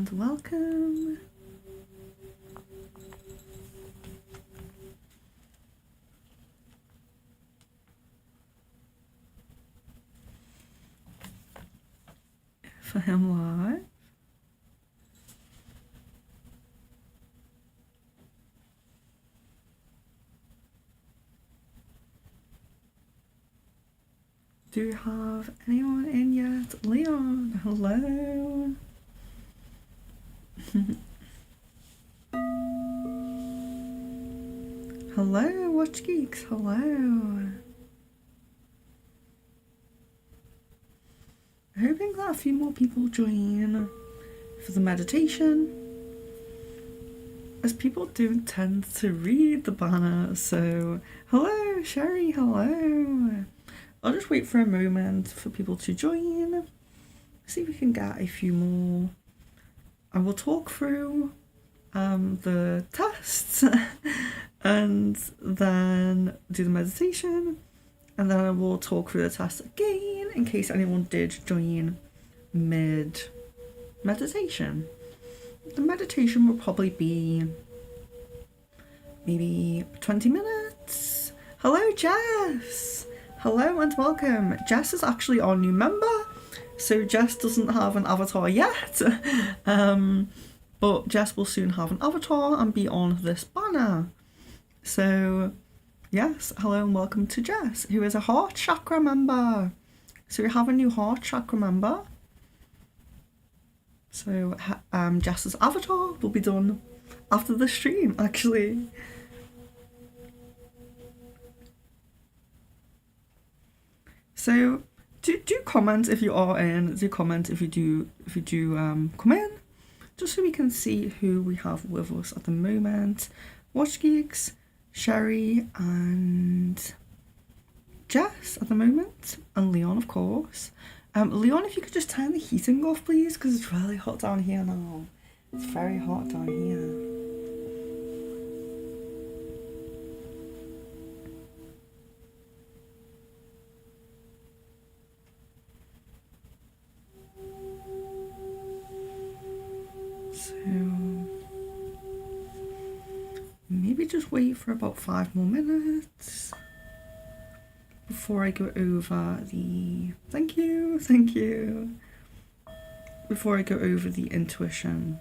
and welcome. For him live. Do you have anyone in yet? Leon, hello. Hello, Watch Geeks, hello. Hoping that a few more people join for the meditation, as people don't tend to read the banner. So hello Sherry, hello. I'll just wait for a moment for people to join, see if we can get a few more. I will talk through the tests and then do the meditation, and then I will talk through the test again in case anyone did join mid meditation. The meditation will probably be maybe 20 minutes. Hello Jess! Hello and welcome. Jess is actually our new member, so Jess doesn't have an avatar yet, but Jess will soon have an avatar and be on this banner. So yes, hello and welcome to Jess, who is a heart chakra member. So we have a new heart chakra member. So Jess's avatar will be done after the stream, actually. So do comment if you are in. Do comment if you do come in, just so we can see who we have with us at the moment. Watch Geeks, Sherry and Jess at the moment, and Leon of course. Leon, if you could just turn the heating off please, because it's really hot down here now. It's very hot down here. Maybe just wait for about 5 more minutes before I go over the thank you before I go over the intuition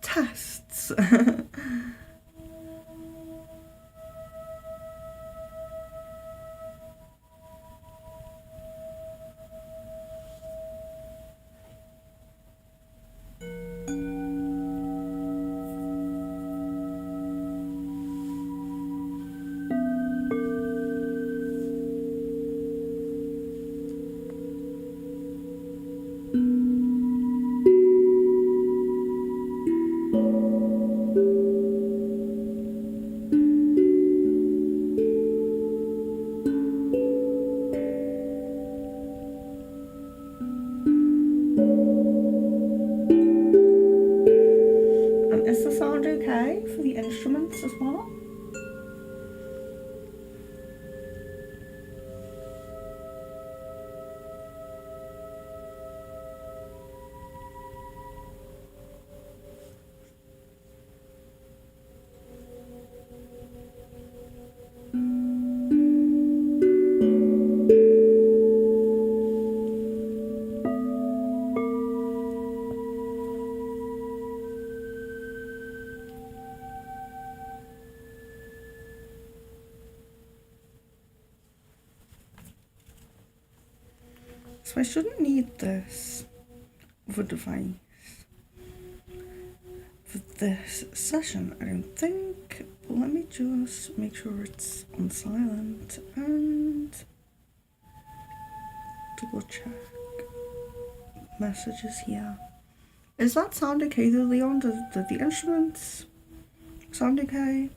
tests. Is the sound okay for the instruments as well? So I shouldn't need this other device for this session, I don't think. But let me just make sure it's on silent and double check messages here. Is that sound okay though, Leon? Do the instruments sound okay?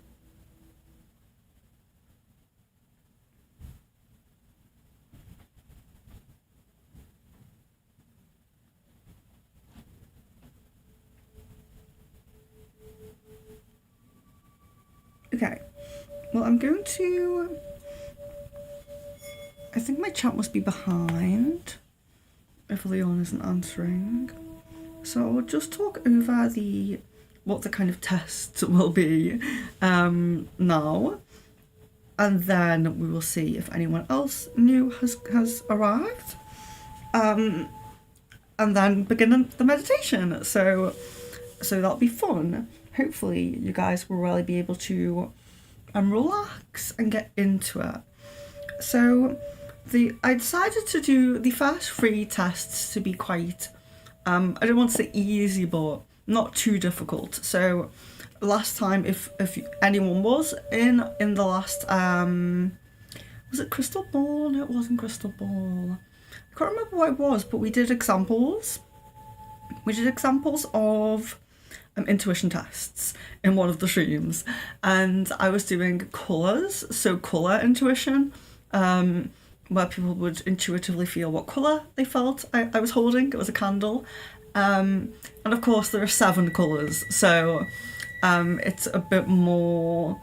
Okay, well I'm going to, I think my chat must be behind, if Leon isn't answering. So I'll just talk over what the kind of tests will be now, and then we will see if anyone else new has arrived, and then begin the meditation. So that'll be fun. Hopefully you guys will really be able to relax and get into it. So I decided to do the first 3 tests to be quite, I don't want to say easy, but not too difficult. So last time, if anyone was in the last, was it Crystal Ball? No, it wasn't Crystal Ball. I can't remember what it was, but we did examples. We did examples of intuition tests in one of the streams, and I was doing colours, so colour intuition, where people would intuitively feel what colour they felt I was holding. It was a candle, and of course there are 7 colours, so it's a bit more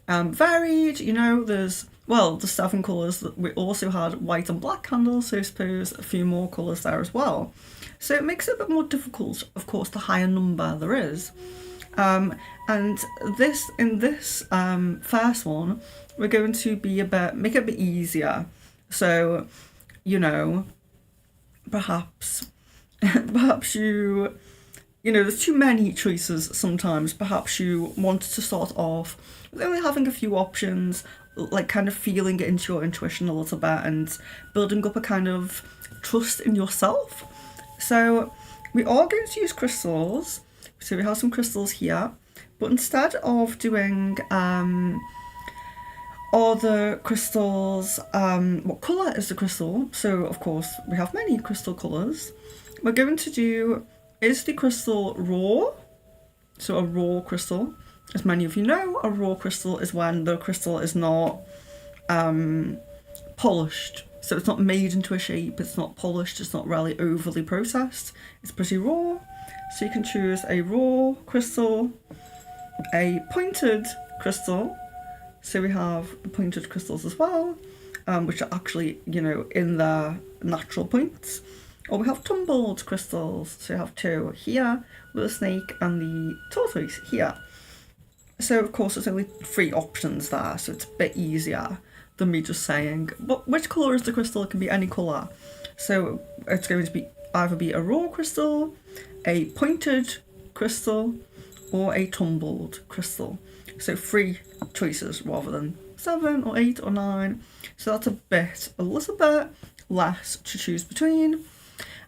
varied, you know. There's the 7 colours. We also had white and black candles, so I suppose a few more colours there as well. So it makes it a bit more difficult, of course, the higher number there is. And in this first one, we're going to make it a bit easier. So, you know, perhaps you know, there's too many choices sometimes. Perhaps you want to start off with only having a few options, like kind of feeling into your intuition a little bit and building up a kind of trust in yourself. So we are going to use crystals. So we have some crystals here, but instead of doing all the crystals, what colour is the crystal? So of course we have many crystal colours. We're going to do, is the crystal raw? So a raw crystal. As many of you know, a raw crystal is when the crystal is not polished. So it's not made into a shape, it's not polished, it's not really overly processed. It's pretty raw. So you can choose a raw crystal, a pointed crystal. So we have the pointed crystals as well, which are actually, you know, in their natural points. Or we have tumbled crystals. So you have 2 here with a snake and the tortoise here. So of course there's only 3 options there, so it's a bit easier than me just saying, but which colour is the crystal? It can be any colour. So it's going to either be a raw crystal, a pointed crystal, or a tumbled crystal. So 3 choices rather than 7 or 8 or 9. So that's a little bit less to choose between.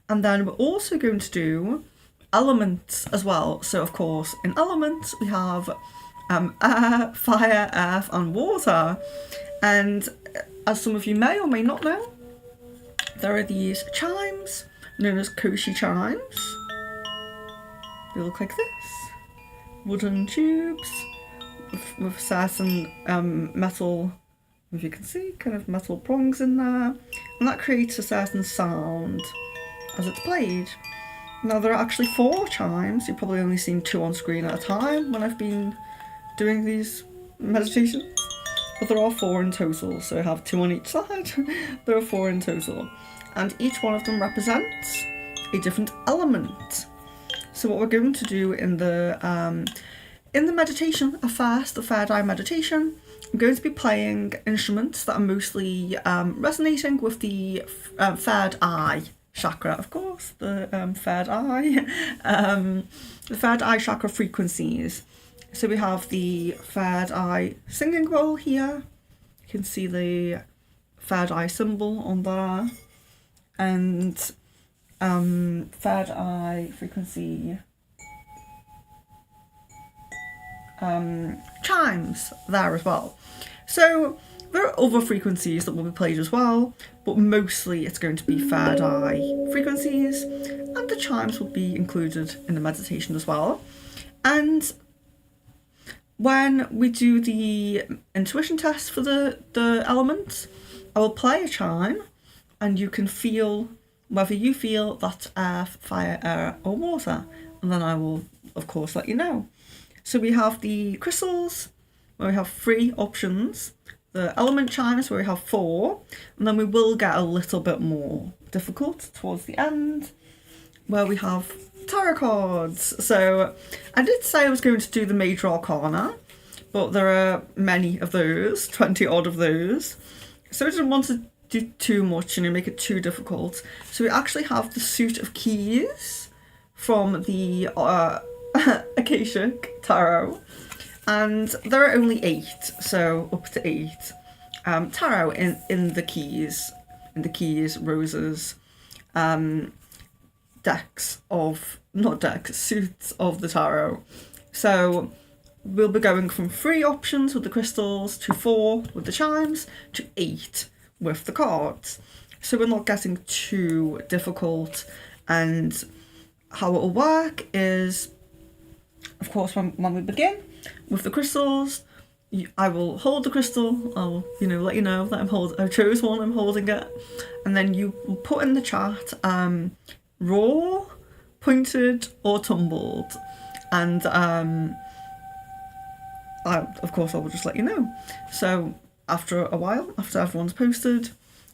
And then we're also going to do elements as well. So of course in elements we have air, fire, earth and water. And as some of you may or may not know, there are these chimes known as Koshi chimes. They look like this. Wooden tubes with certain metal, if you can see, kind of metal prongs in there. And that creates a certain sound as it's played. Now there are actually 4 chimes. You've probably only seen 2 on screen at a time when I've been doing these meditations. But there are 4 in total, so I have 2 on each side. There are 4 in total. And each one of them represents a different element. So what we're going to do in the meditation, the 3rd eye meditation, I'm going to be playing instruments that are mostly resonating with the 3rd eye chakra, of course, the 3rd eye, the 3rd eye chakra frequencies. So we have the 3rd eye singing bowl here. You can see the 3rd eye symbol on there, and 3rd eye frequency chimes there as well. So there are other frequencies that will be played as well, but mostly it's going to be 3rd eye frequencies, and the chimes will be included in the meditation as well. And when we do the intuition test for the elements, I will play a chime and you can feel whether you feel that's earth, fire, air or water, and then I will of course let you know. So we have the crystals where we have 3 options. the element chimes where we have 4, and then we will get a little bit more difficult towards the end where we have tarot cards. So I did say I was going to do the major arcana, but there are many of those, 20 odd of those. So I didn't want to do too much, make it too difficult. So we actually have the suit of keys from the Akashic Tarot. And there are only 8, so up to 8 tarot in the keys, roses, suits of the tarot. So we'll be going from 3 options with the crystals to 4 with the chimes to 8 with the cards. So we're not getting too difficult. And how it'll work is, of course, when we begin with the crystals, I will hold the crystal. I'll, let you know that I chose one. I'm holding it, and then you will put in the chat, raw, pointed, or tumbled, and I will just let you know. So after a while, after everyone's posted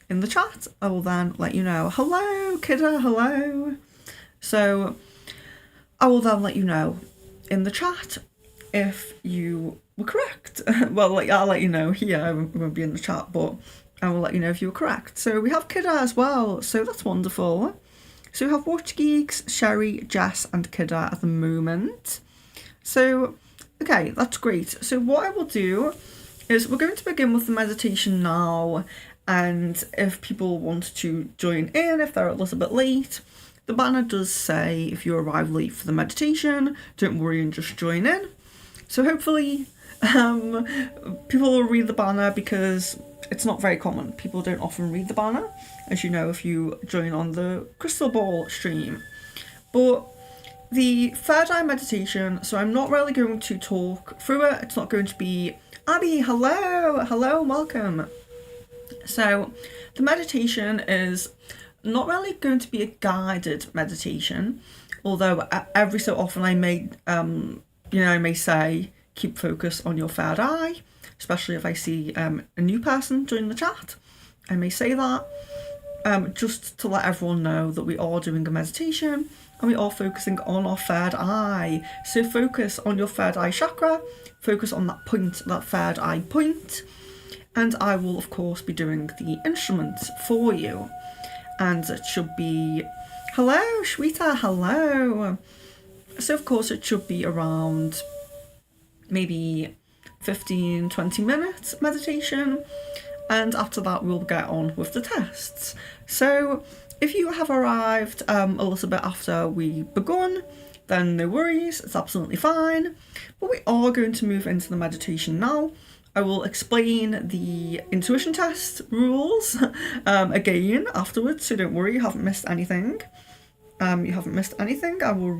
in the chat, I will then let you know. Hello, Kidda. Hello. So I will then let you know in the chat if you were correct. Well, I'll let you know here. I won't be in the chat, but I will let you know if you were correct. So we have Kidda as well, so that's wonderful. So we have Watch Geeks, Sherry, Jess, and Kidda at the moment. So, okay, that's great. So what I will do is we're going to begin with the meditation now, and if people want to join in, if they're a little bit late, the banner does say if you arrive late for the meditation, don't worry and just join in. So hopefully people will read the banner, because it's not very common. People don't often read the banner, as you know, if you join on the crystal ball stream. But the third eye meditation, so I'm not really going to talk through it. It's not going to be, Abby, hello, welcome. So the meditation is not really going to be a guided meditation, although every so often I may I may say keep focus on your third eye, especially if I see a new person join the chat. I may say that just to let everyone know that we are doing a meditation and we are focusing on our third eye. So focus on your third eye chakra, focus on that point, that third eye point, and I will of course be doing the instruments for you. And it should be, hello Shweta, hello. So of course it should be around maybe 15-20 minutes meditation, and after that we'll get on with the tests. So if you have arrived a little bit after we begun, then no worries, it's absolutely fine. But we are going to move into the meditation now. I will explain the intuition test rules again afterwards, so don't worry, you haven't missed anything. I will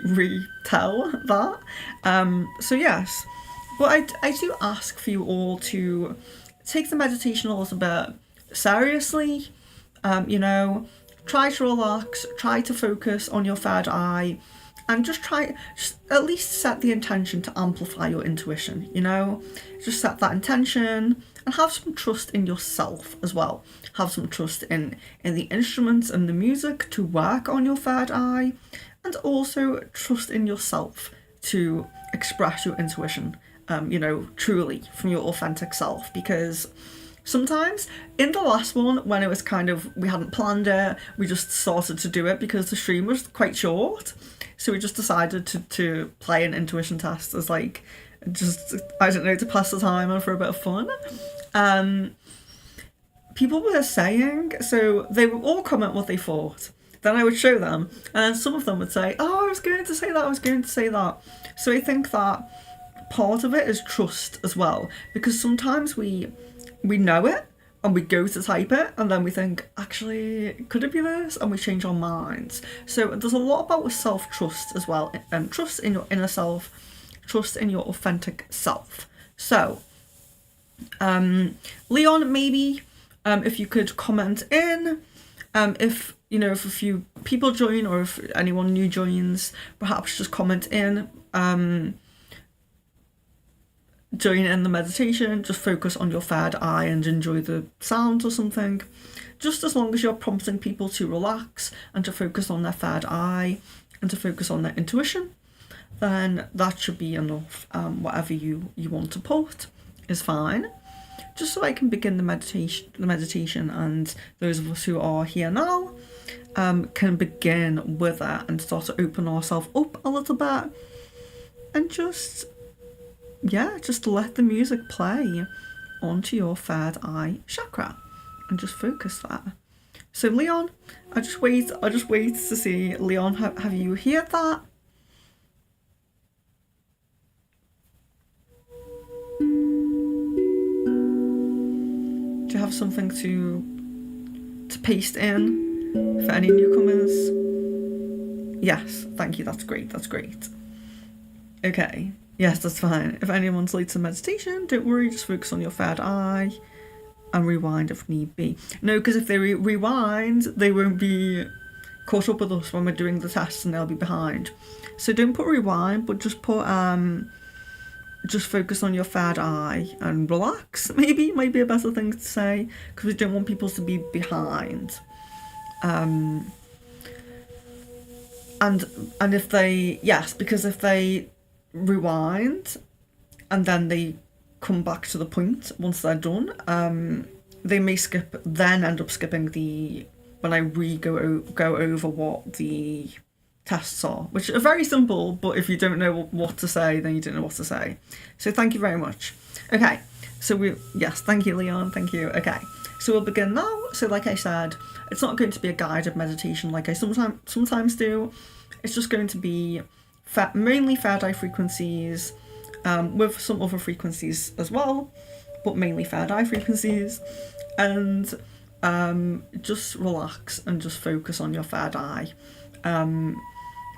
retell that. So yes, but I do ask for you all to take the meditation a little bit seriously. Try to relax, try to focus on your third eye, and just at least set the intention to amplify your intuition, just set that intention and have some trust in yourself as well. Have some trust in the instruments and the music to work on your third eye, and also trust in yourself to express your intuition, truly from your authentic self. Because sometimes in the last one, when it was we hadn't planned it, we just started to do it because the stream was quite short. So we just decided to play an intuition test as to pass the time and for a bit of fun. People were saying, so they would all comment what they thought. Then I would show them, and then some of them would say, oh, I was going to say that. So I think that part of it is trust as well, because sometimes we know it, and we go to type it, and then we think, actually, could it be this? And we change our minds. So there's a lot about self-trust as well, and trust in your inner self, trust in your authentic self. So, Leon, maybe, if you could comment in, if a few people join, or if anyone new joins, perhaps just comment in, join in the meditation, just focus on your third eye and enjoy the sounds or something. Just as long as you're prompting people to relax and to focus on their third eye and to focus on their intuition, then that should be enough. Whatever you want to put is fine. Just so I can begin the meditation, and those of us who are here now can begin with it and start to open ourselves up a little bit, and just let the music play onto your third eye chakra and just focus there. So Leon, I just wait to see. Leon, have you heard that? Do you have something to paste in for any newcomers? Yes, thank you, that's great. Okay, yes, that's fine. If anyone's late to meditation, don't worry, just focus on your third eye and rewind if need be. No, because if they rewind, they won't be caught up with us when we're doing the tests and they'll be behind. So don't put rewind, but just put just focus on your third eye and relax. Maybe might be a better thing to say, because we don't want people to be behind. And if they because if they rewind and then they come back to the point once they're done, they may end up skipping when I go over what the tests are, which are very simple, but if you don't know what to say, then you don't know what to say. So thank you very much. Okay, so thank you, Leon, thank you. Okay, so we'll begin now. So like I said, it's not going to be a guided meditation like I sometimes do. It's just going to be mainly third eye frequencies, with some other frequencies as well, but mainly third eye frequencies, and just relax and just focus on your third eye.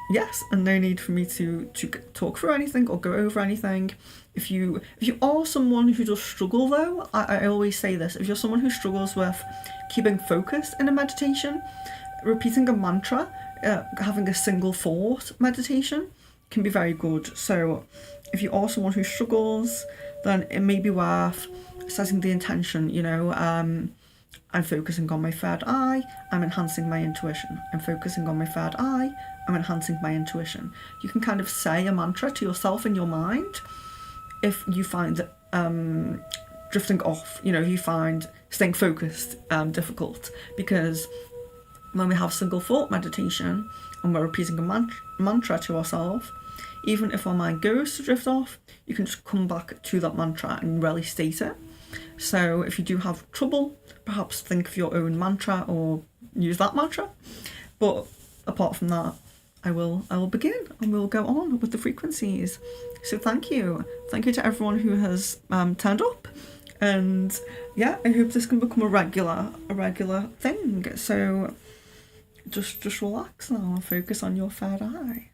Yes, and no need for me to talk through anything or go over anything. If you are someone who does struggle though, I always say this, if you're someone who struggles with keeping focused in a meditation, repeating a mantra, having a single thought meditation can be very good. So if you are someone who struggles, then it may be worth setting the intention, I'm focusing on my third eye, I'm enhancing my intuition. I'm focusing on my third eye, I'm enhancing my intuition. You can kind of say a mantra to yourself in your mind if you find drifting off, if you find staying focused difficult. Because when we have single thought meditation and we're repeating a mantra to ourselves, even if our mind goes to drift off, you can just come back to that mantra and really state it. So if you do have trouble, perhaps think of your own mantra or use that mantra. But apart from that, I will begin and we'll go on with the frequencies. So thank you to everyone who has turned up, and I hope this can become a regular thing. So just relax now and focus on your third eye.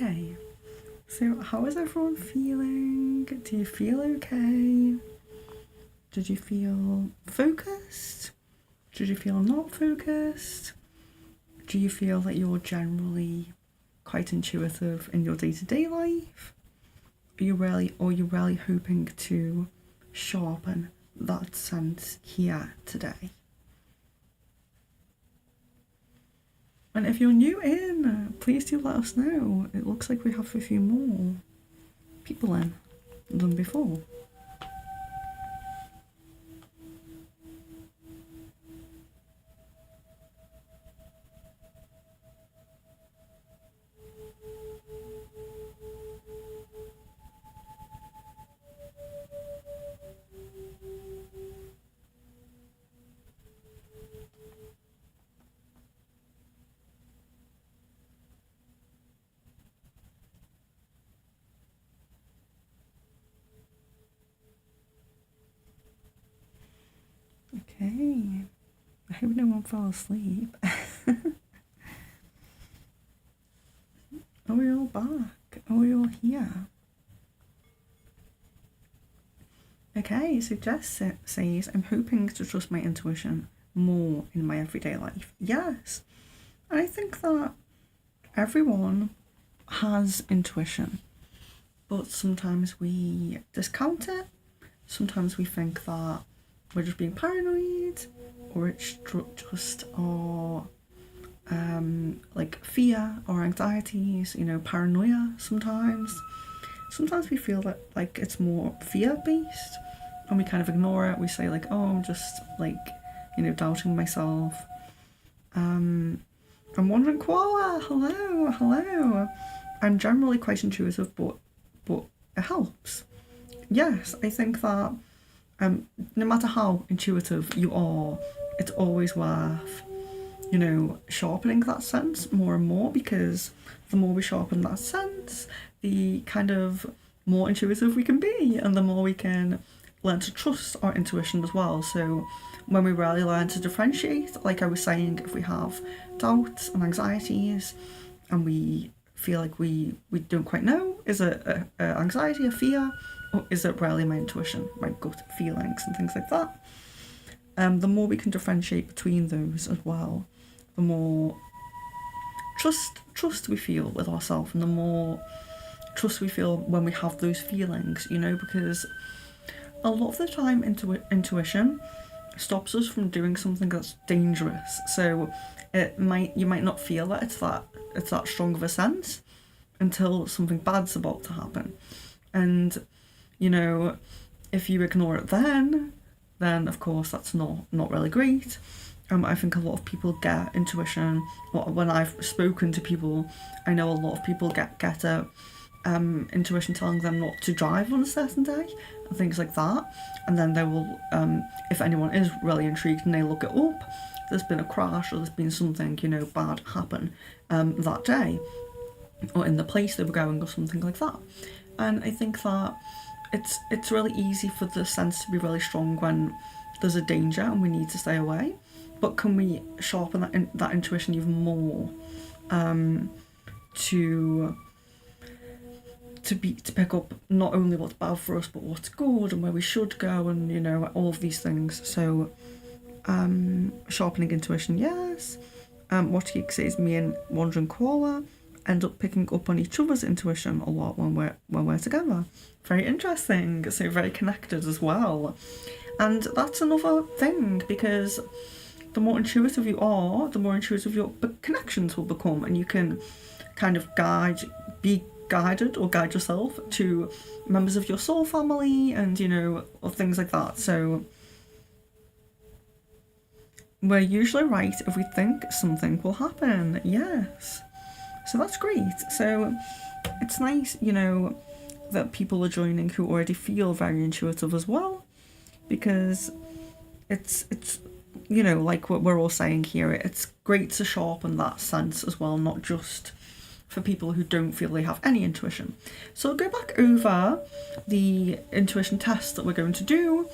Okay, so how is everyone feeling? Do you feel okay? Did you feel focused? Did you feel not focused? Do you feel that you're generally quite intuitive in your day-to-day life? Are you really hoping to sharpen that sense here today? And if you're new in, please do let us know. It looks like we have a few more people in than before. Okay, I hope no one fell asleep. Are we all back? Are we all here? Okay, so Jess says, I'm hoping to trust my intuition more in my everyday life. Yes, I think that everyone has intuition, but sometimes we discount it. Sometimes we think that we're just being paranoid, or it's just our like fear or anxieties, paranoia sometimes. Sometimes we feel that like it's more fear-based and we kind of ignore it. We say like, oh, I'm just like, doubting myself. I'm wondering, koala, hello. I'm generally quite intuitive, but it helps. Yes, I think that no matter how intuitive you are, it's always worth, sharpening that sense more and more, because the more we sharpen that sense, the kind of more intuitive we can be, and the more we can learn to trust our intuition as well. So when we really learn to differentiate, like I was saying, if we have doubts and anxieties and we feel like we don't quite know, is it a anxiety, a fear, or is it really my intuition, my gut feelings and things like that? The more we can differentiate between those as well, the more trust we feel with ourselves, and the more trust we feel when we have those feelings, because a lot of the time intuition stops us from doing something that's dangerous. So you might not feel that it's that strong of a sense until something bad's about to happen. And if you ignore it then of course that's not really great. I think a lot of people get intuition. When I've spoken to people, I know a lot of people get intuition telling them not to drive on a certain day and things like that. And then they will, if anyone is really intrigued and they look it up, there's been a crash or there's been something, bad happen that day, or in the place they were going or something like that. And I think that it's really easy for the sense to be really strong when there's a danger and we need to stay away. But can we sharpen that intuition even more to pick up not only what's bad for us, but what's good and where we should go, and all of these things. So sharpening intuition, yes. What Geek says, me and Wandering Koala end up picking up on each other's intuition a lot when we're together. Very interesting. So very connected as well. And that's another thing, because the more intuitive you are, the more intuitive your connections will become, and you can kind of be guided or guide yourself to members of your soul family and or things like that. So we're usually right if we think something will happen. Yes, so that's great. So it's nice that people are joining who already feel very intuitive as well, because it's like what we're all saying here, it's great to sharpen that sense as well, not just for people who don't feel they have any intuition. So I'll go back over the intuition test that we're going to do.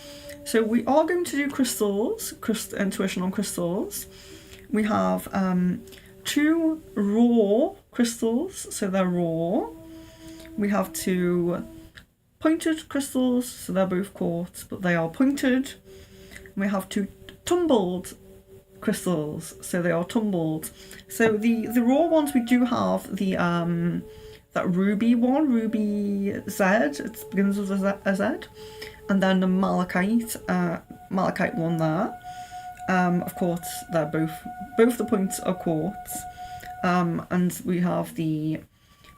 So we are going to do crystals, intuition on crystals. We have 2 raw crystals, so they're raw. We have 2 pointed crystals, so they're both quartz, but they are pointed. And we have 2 tumbled crystals, so they are tumbled. So the raw ones, we do have the that ruby one, ruby Z, it begins with a Z, and then the malachite one there. Of course, they're both the points are quartz. And we have the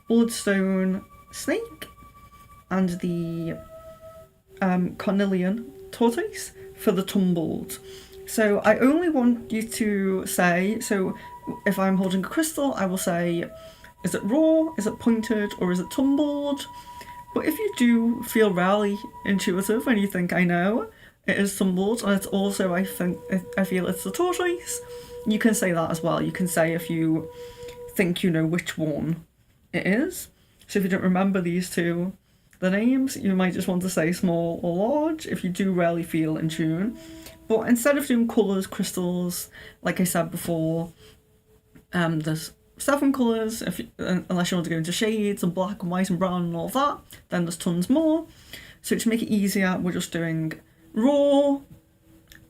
bloodstone snake and the cornelian tortoise for the tumbled. So I only want you to say, so if I'm holding a crystal, I will say, is it raw, is it pointed, or is it tumbled? But if you do feel really intuitive and you think, I know, it is tumbled, and it's also, I feel it's the tortoise, you can say that as well. You can say if you think you know which one it is. So if you don't remember these two, the names, you might just want to say small or large if you do really feel in tune. But instead of doing colours, crystals, like I said before, there's 7 colours, unless you want to go into shades and black and white and brown and all of that, then there's tons more. So to make it easier, we're just doing raw,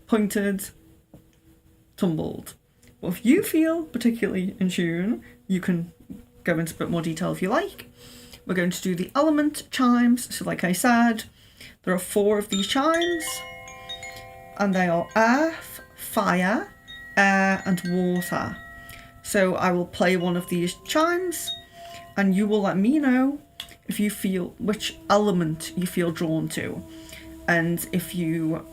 pointed, tumbled. But if you feel particularly in tune, you can go into a bit more detail if you like. We're going to do the element chimes. So like I said, there are 4 of these chimes, and they are earth, fire, air and water. So I will play one of these chimes and you will let me know if you feel which element you feel drawn to. And if you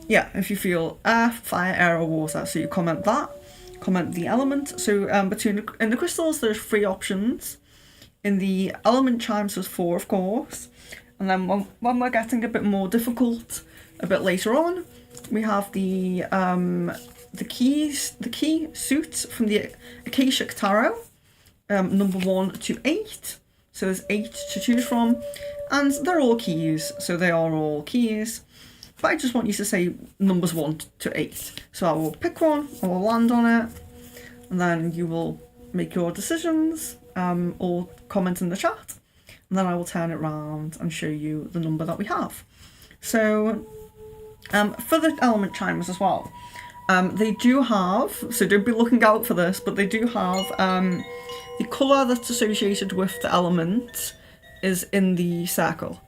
feel earth, fire, air or water, so you comment that, comment the element. So in the crystals there's 3 options. In the element chimes there's 4, of course. And then when we're getting a bit more difficult a bit later on, we have the key suit from the Akashic Tarot, number 1 to 8. So there's 8 to choose from, and they're all keys, so they are all keys. But I just want you to say numbers 1 to 8. So I will pick one, I will land on it, and then you will make your decisions, or comment in the chat, and then I will turn it around and show you the number that we have. So for the element chimes as well, they do have, so don't be looking out for this, but they do have the colour that's associated with the element is in the circle.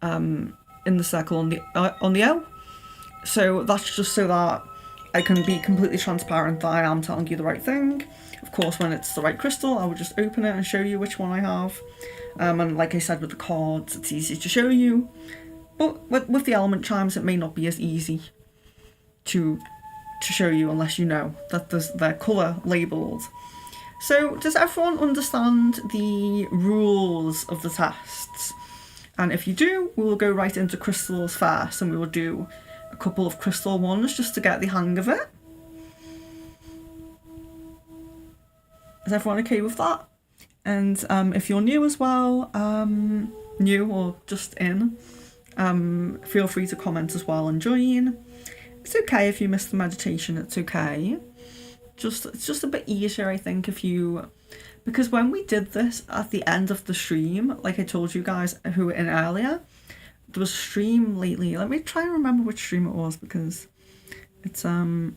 On the L. So that's just so that I can be completely transparent that I am telling you the right thing. Of course, when it's the right crystal, I will just open it and show you which one I have. And like I said with the cards, it's easy to show you. But with the element chimes, it may not be as easy to show you unless you know that they're colour labelled. So does everyone understand the rules of the tests? And if you do, we will go right into crystals first, and we will do a couple of crystal ones just to get the hang of it. Is everyone okay with that? And if you're new as well, new or just in, feel free to comment as well and join. It's okay if you miss the meditation, it's okay. It's just a bit easier, I think, because when we did this at the end of the stream, like I told you guys who were in earlier, there was a stream lately. Let me try and remember which stream it was, because it's oh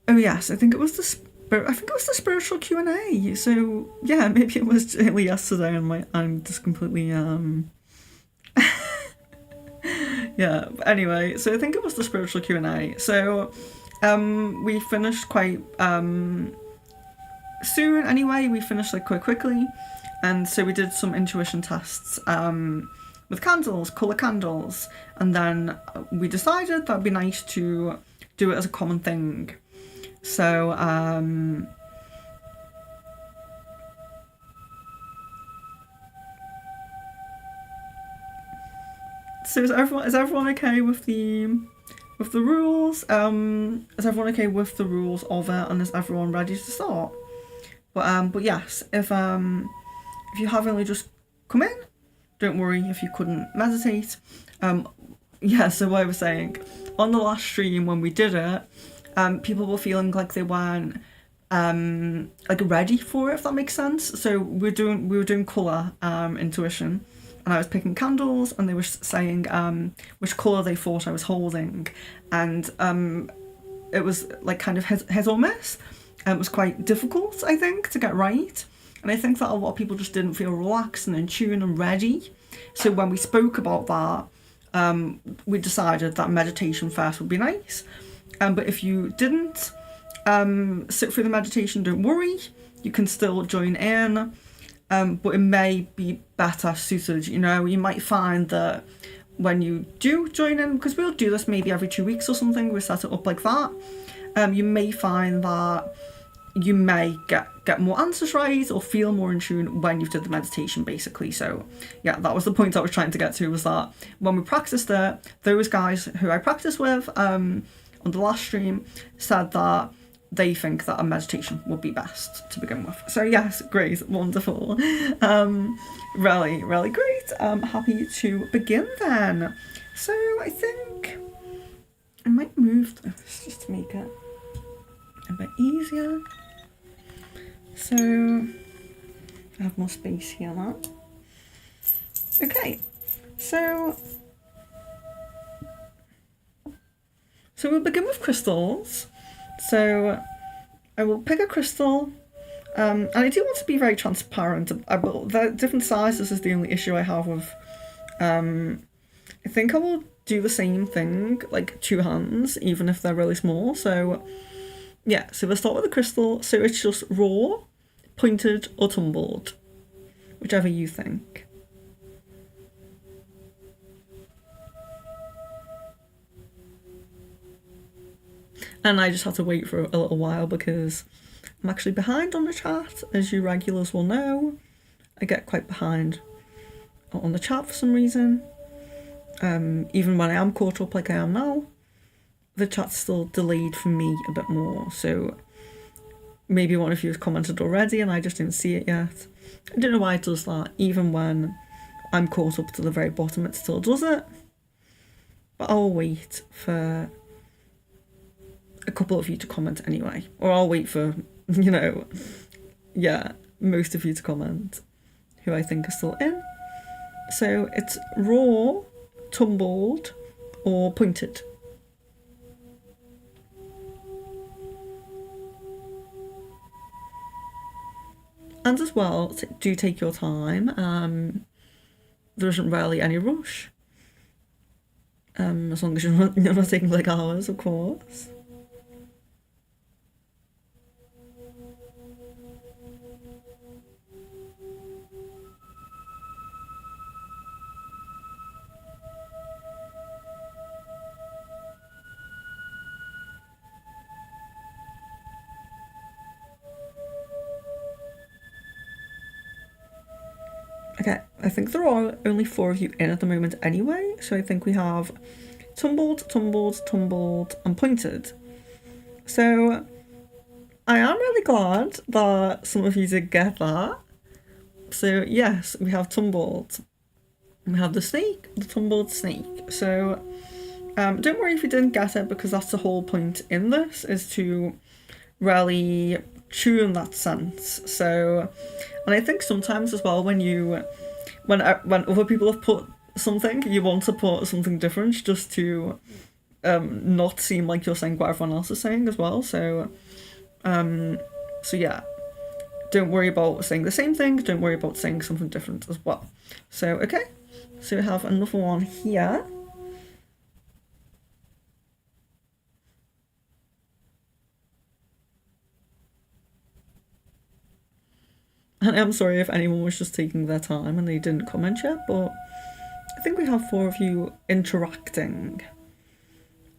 yes, I think it was the spiritual Q&A. So yeah, maybe it was only yesterday, and I'm just completely yeah. But anyway, so I think it was the spiritual Q&A. So we finished quite soon. Anyway, we finished like quite quickly, and so we did some intuition tests with candles, colour candles, and then we decided that'd be nice to do it as a common thing. So so is everyone okay with the rules? Is everyone okay with the rules of it, and is everyone ready to start? But yes, if you have only just come in, don't worry if you couldn't meditate. Yeah, so what I was saying, on the last stream when we did it, people were feeling like they weren't like ready for it, if that makes sense. So we were doing colour intuition, and I was picking candles, and they were saying which colour they thought I was holding, and it was like kind of hit or miss. It was quite difficult, I think, to get right. And I think that a lot of people just didn't feel relaxed and in tune and ready. So when we spoke about that, we decided that meditation first would be nice. But if you didn't sit through the meditation, don't worry. You can still join in. But it may be better suited, you know. You might find that when you do join in, because we'll do this maybe every 2 weeks or something, we set it up like that, you may find that you may get more answers right or feel more in tune when you've done the meditation, basically. So yeah, that was the point I was trying to get to, was that when we practiced it, those guys who I practiced with on the last stream said that they think that a meditation would be best to begin with. So yes, great, wonderful. Really, really great. I'm happy to begin then. So I think I might move this just to make it a bit easier. So I have more space here now. Okay, so we'll begin with crystals. So I will pick a crystal, and I do want to be very transparent. The different sizes is the only issue I have with. I think I will do the same thing, like 2 hands, even if they're really small. So yeah, so we'll start with the crystal. So it's just raw, pointed, or tumbled, whichever you think. And I just had to wait for a little while because I'm actually behind on the chat, as you regulars will know. I get quite behind on the chat for some reason. Even when I am caught up like I am now, the chat's still delayed for me a bit more. So maybe one of you has commented already and I just didn't see it yet. I don't know why it does that. Even when I'm caught up to the very bottom, it still does it. But I'll wait for a couple of you to comment anyway. Or I'll wait for, you know, yeah, most of you to comment who I think are still in. So it's raw, tumbled, or pointed. And as well, do take your time. There isn't really any rush. As long as you're not taking like hours, of course. Okay, I think there are only 4 of you in at the moment anyway, so I think we have tumbled, tumbled, tumbled, and pointed. So I am really glad that some of you did get that. So yes, we have tumbled. We have the snake, the tumbled snake. So don't worry if you didn't get it, because that's the whole point in this, is to really tune that sense. So, and I think sometimes as well, when other people have put something, you want to put something different just to not seem like you're saying what everyone else is saying as well. So yeah, don't worry about saying the same thing, don't worry about saying something different as well. So okay, so we have another one here. And I'm sorry if anyone was just taking their time and they didn't comment yet, but I think we have 4 of you interacting.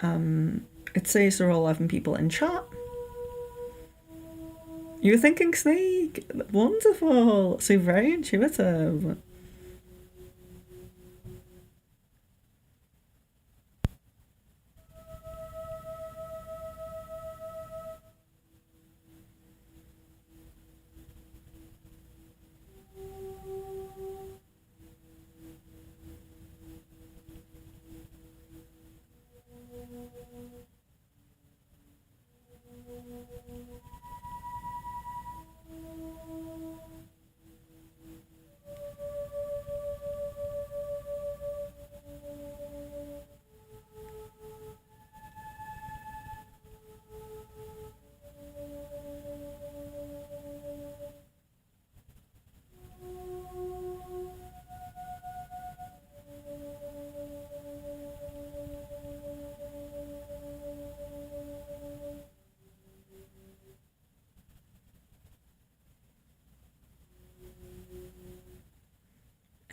It says there are 11 people in chat. You were thinking snake. Wonderful. So very intuitive.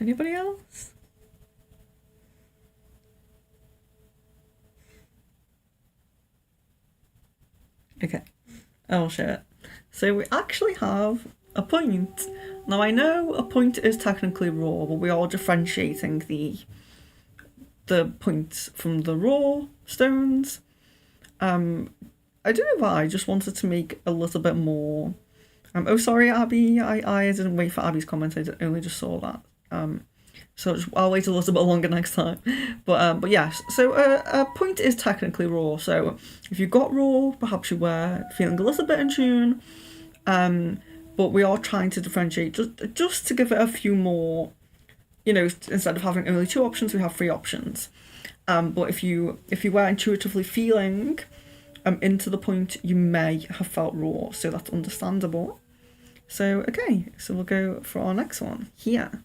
Anybody else? Okay, I'll share it. So we actually have a point. Now I know a point is technically raw, but we are differentiating the points from the raw stones. I don't know why, I just wanted to make a little bit more. Oh, sorry, Abby. I didn't wait for Abby's comment. I only just saw that. So I'll wait a little bit longer next time. But yes. So a point is technically raw. So if you got raw, perhaps you were feeling a little bit in tune. But we are trying to differentiate just to give it a few more. You know, instead of having only 2 options, we have 3 options. But if you were intuitively feeling into the point, you may have felt raw. So that's understandable. So okay, so we'll go for our next one here.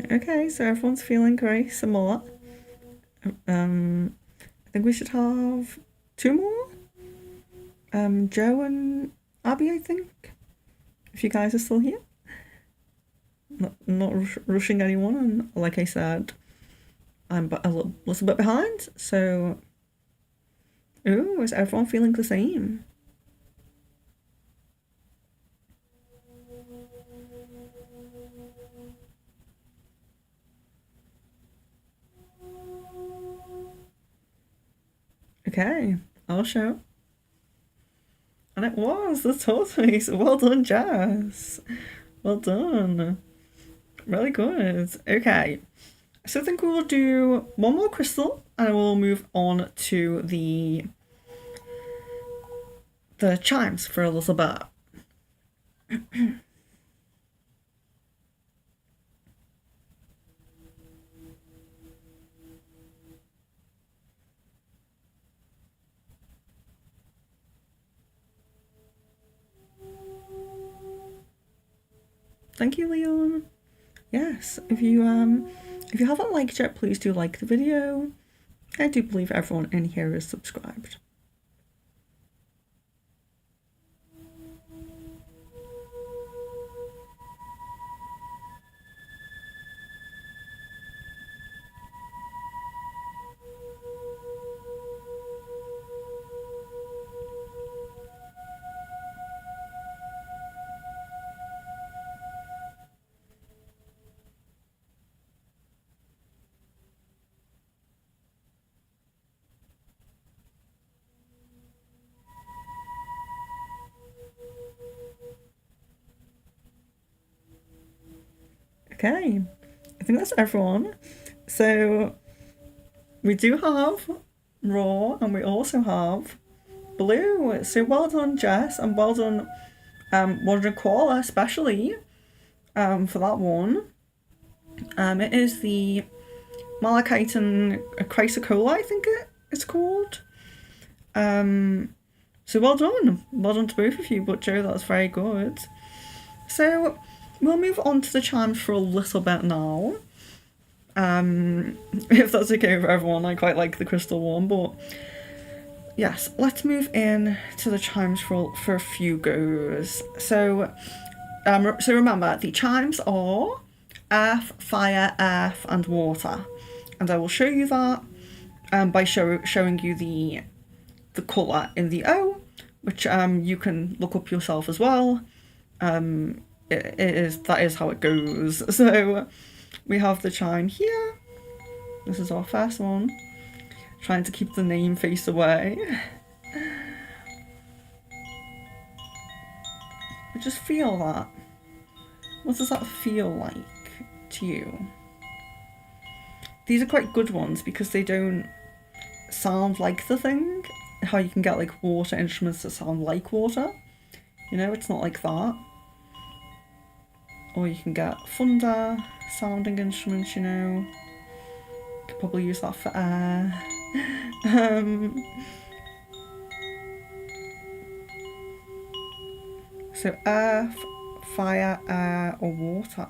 Okay, so everyone's feeling very similar. I think we should have 2 more. Joe and Abby, I think. If you guys are still here. Not rushing anyone, and like I said, I'm a little bit behind, so... Ooh, is everyone feeling the same? Okay, I'll show. And it was the tortoise. Well done, Jess. Well done. Really good. Okay. So I think we will do 1 more crystal and we'll move on to the chimes for a little bit. Thank you, Leon. Yes, if you haven't liked yet, please do like the video. I do believe everyone in here is subscribed. Okay, I think that's everyone. So we do have raw and we also have blue. So well done, Jess, and well done, Wandering Koala, especially for that one. It is the Malachite and Chrysocolla, I think it's called. So well done to both of you. But Joe, that's very good. So we'll move on to the chimes for a little bit now. If that's okay for everyone, I quite like the crystal one, but yes, let's move in to the chimes for a few goes. So remember, the chimes are earth, fire, earth, and water, and I will show you that by showing you the colour in the O, which you can look up yourself as well. that is how it goes. So we have the chime here. This is our first one. Trying to keep the name face away. But just feel that. What does that feel like to you? These are quite good ones because they don't sound like the thing. How you can get like water instruments that sound like water. You know, it's not like that. Or you can get thunder sounding instruments, you know. Could probably use that for air. So earth, fire, air, or water.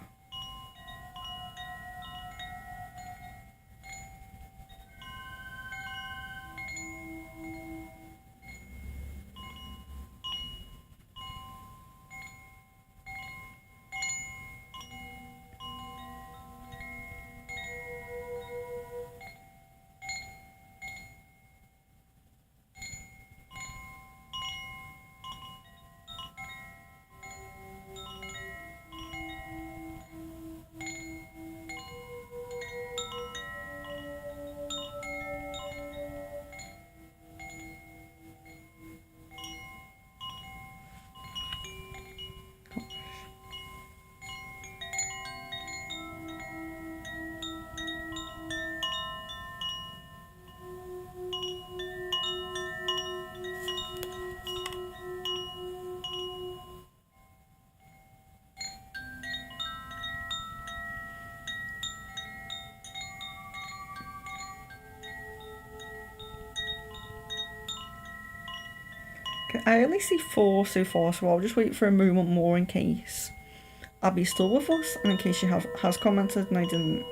Okay, I only see 4 so far, so I'll just wait for a moment more in case Abby's still with us, and in case she has commented and I didn't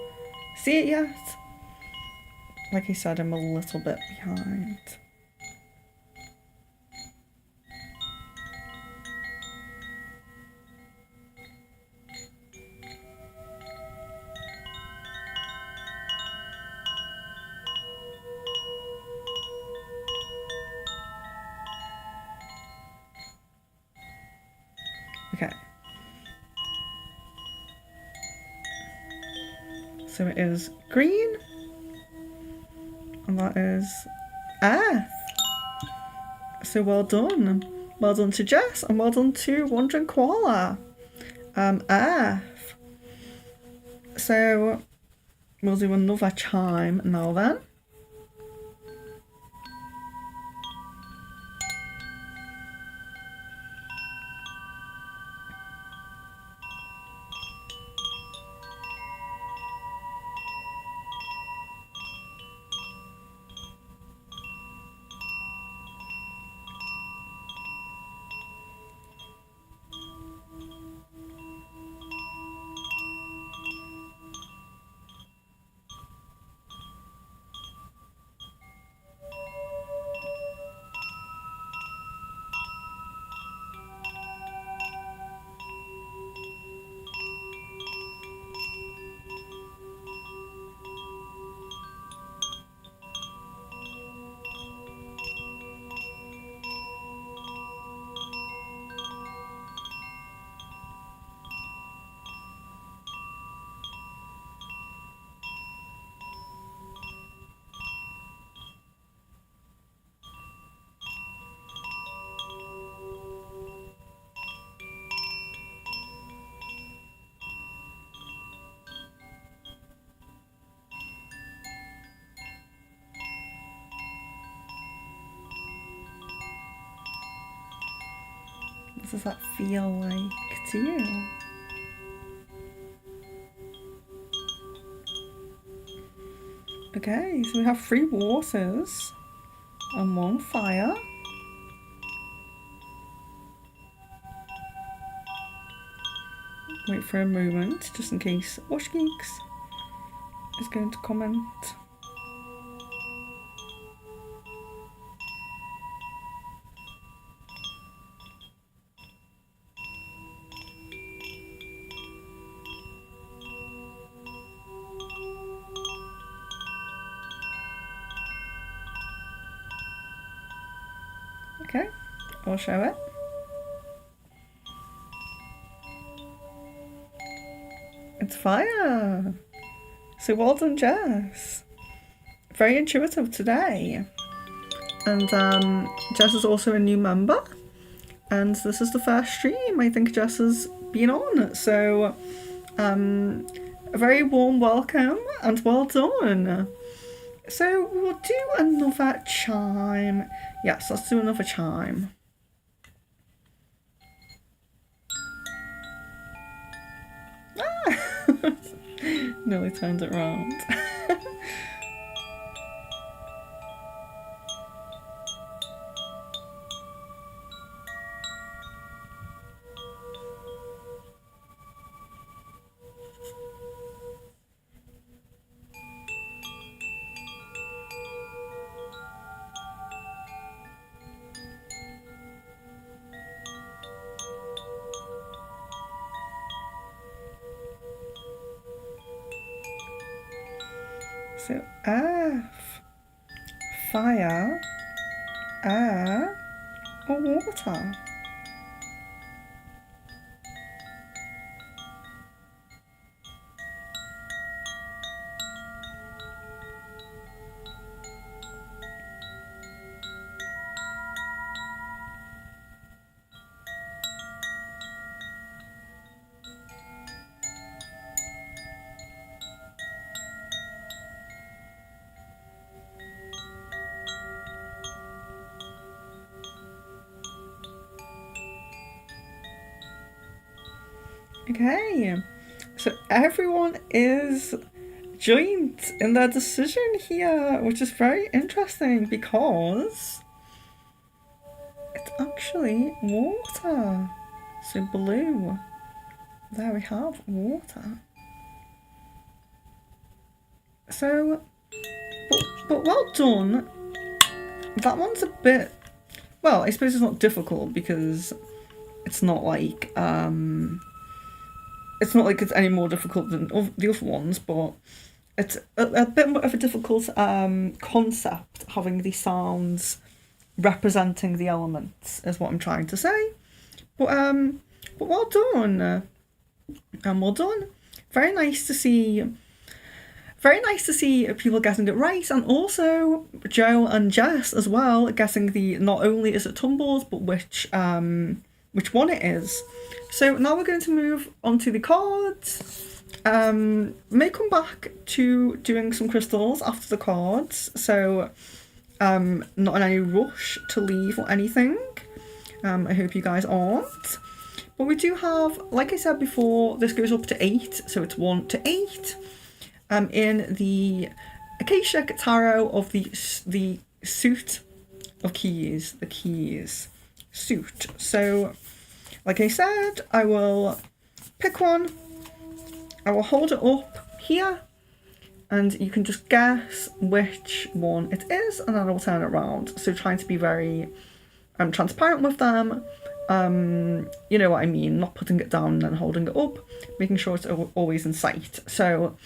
see it yet. Like I said, I'm a little bit behind. Okay. So it is green, and that is earth. So well done. Well done to Jess, and well done to Wandering Koala. Earth. So we'll do another chime now then. What does that feel like to you? Okay, so we have 3 waters and 1 fire. Wait for a moment, just in case Wash Geeks is going to comment. Okay, I'll show it. fire. So well done, Jess. Very intuitive today. And Jess is also a new member. And this is the first stream I think Jess has been on. So a very warm welcome and well done. So we'll do another chime. Yes, let's do another chime. Ah! Nearly turned it round. So earth, fire, air, or water? Okay, so everyone is joined in their decision here, which is very interesting because it's actually water. So blue. There we have water. So, but well done. That one's a bit, well, I suppose it's not difficult because it's not like it's any more difficult than the other ones, but it's a bit more of a difficult concept, having the sounds representing the elements is what I'm trying to say. But well done. Well done. Very nice to see people getting it right, and also Joe and Jess as well getting the, not only is it tumbles, but which one it is. So now we're going to move on to the cards. May come back to doing some crystals after the cards, so not in any rush to leave or anything. I hope you guys aren't. But we do have, like I said before, this goes up to 8, so it's 1 to 8. In the Akashic Tarot of the suit of keys, the keys suit. So, like I said, I will pick one, I will hold it up here, and you can just guess which one it is, and then I'll turn it around. So trying to be very transparent with them, you know what I mean, not putting it down and then holding it up, making sure it's always in sight. So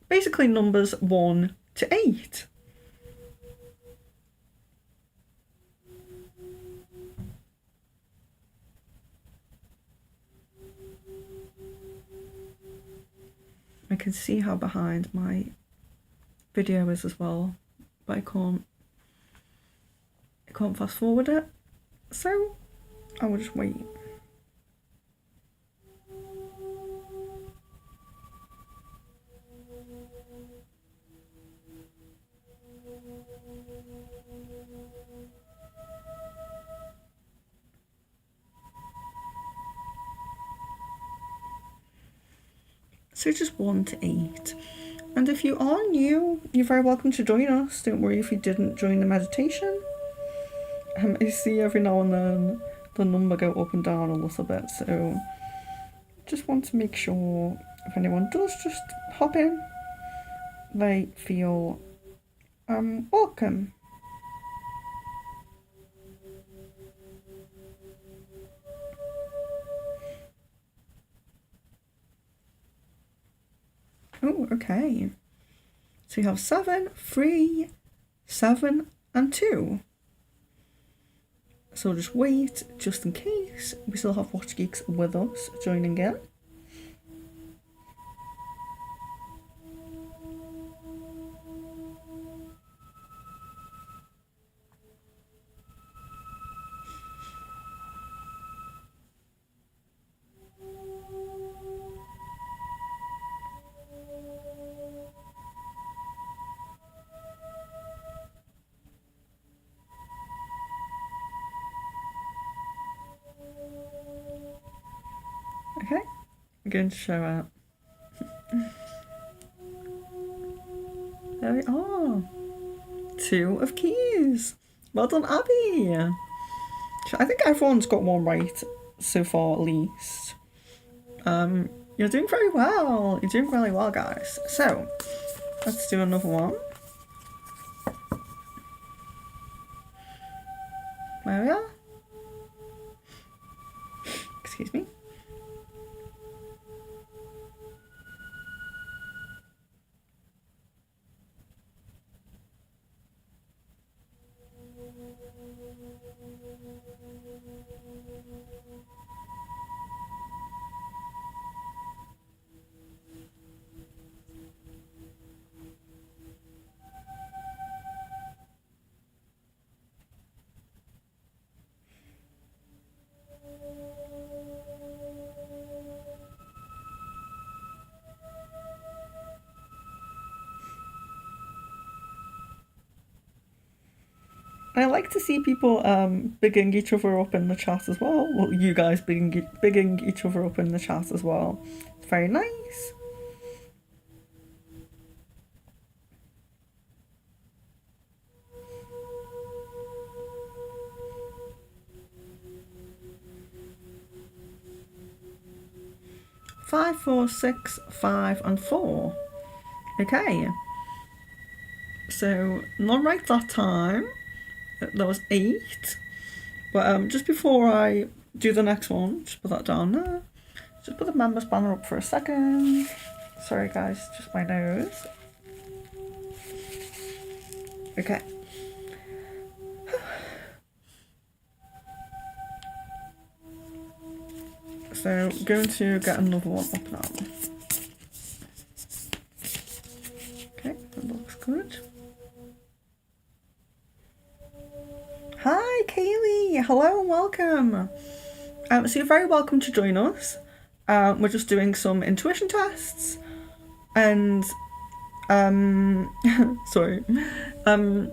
basically numbers 1 to 8. I can see how behind my video is as well, but I can't fast forward it, so I will just wait. So just 1 to 8. And if you are new, you're very welcome to join us. Don't worry if you didn't join the meditation. I see every now and then the number go up and down a little bit, so just want to make sure if anyone does just hop in, they feel welcome. Oh, okay. So you have 7, 3, 7, and 2. So just wait, just in case. We still have Watch Geeks with us joining in. Okay, I'm going to show it. There we are. 2 of keys. Well done, Abby. I think everyone's got one right so far, at least. You're doing very well. You're doing really well, guys. So, let's do another one. There we are. Excuse me. I like to see people bigging each other up in the chat as well. Well, you guys bigging each other up in the chat as well. It's very nice. Five, 4, 6, 5, and 4. Okay. So not right that time. That was 8. But just before I do the next one, just put that down there. Just put the members banner up for a second. Sorry guys, just my nose. Okay. So going to get another one up now. Okay, that looks good. Hi Kaylee, hello and welcome. So you're very welcome to join us. We're just doing some intuition tests and sorry. So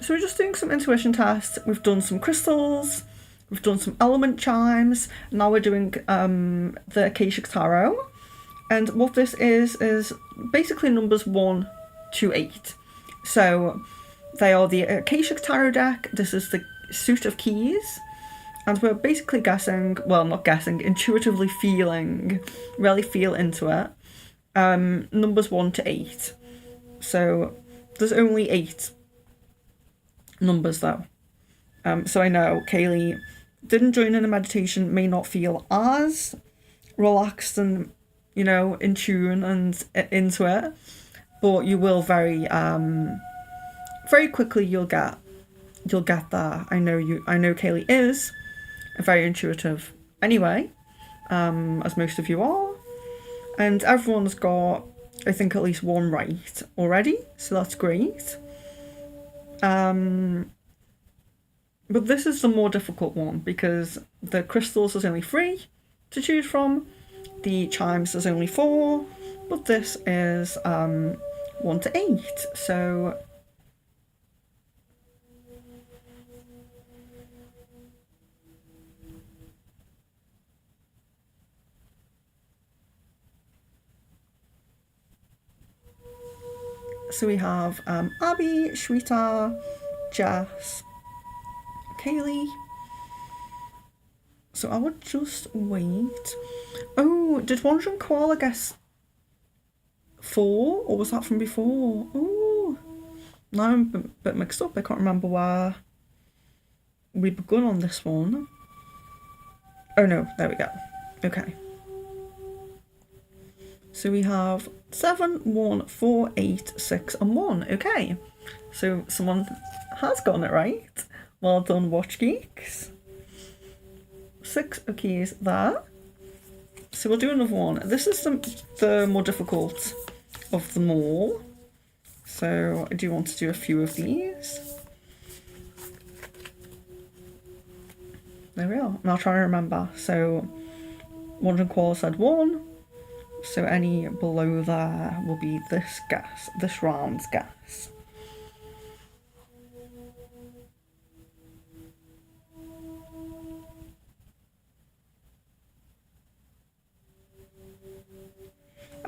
we're just doing some intuition tests. We've done some crystals, we've done some element chimes. Now we're doing the Akashic Tarot. And what this is basically numbers 1 to 8. So they are the Akashic Tarot deck. This is the suit of keys. And we're basically guessing, well, not guessing, intuitively feeling, really feel into it. Numbers 1 to 8. So there's only 8 numbers though. So I know Kaylee didn't join in a meditation, may not feel as relaxed and, you know, in tune and into it, but you will very quickly you'll get there. I know Kaylee is very intuitive anyway, as most of you are, and everyone's got, I think, at least one right already, so that's great. But this is the more difficult one because the crystals is only 3 to choose from, the chimes is only 4, but this is 1 to 8. So we have Abby, Shweta, Jess, Kaylee. So I would just wait. Oh, did Wandering Koala guess 4? Or was that from before? Oh, now I'm a bit mixed up. I can't remember where we begun on this one. Oh no, there we go. Okay. So we have 7, 1, 4, 8, 6, and 1. Okay. So someone has gotten it right. Well done, Watch Geeks. 6 of keys there. So we'll do another one. This is the more difficult of them all. So I do want to do a few of these. There we are. And I'll try and remember. So Wandering Koala said 1. So any below there will be this guess, this round's guess.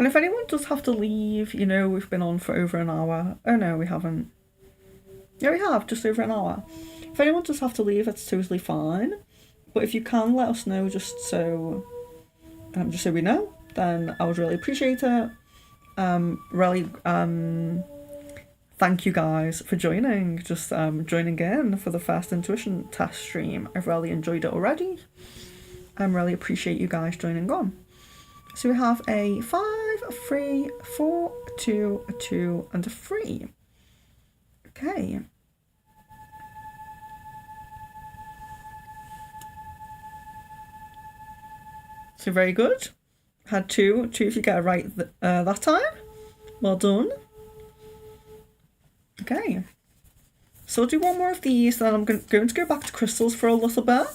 And if anyone does have to leave, you know, we've been on for over an hour. Oh no, we haven't. Yeah, we have, just over an hour. If anyone does have to leave, it's totally fine. But if you can let us know just so we know, then I would really appreciate it. Really, thank you guys for joining, joining in for the first intuition test stream. I've really enjoyed it already. I really appreciate you guys joining on. So we have a 5, a 3, 4, 2, a 2, and a 3. Okay. So very good. Had 2 if you get it right that time. Well done. Okay. So I'll do one more of these, then I'm going to go back to crystals for a little bit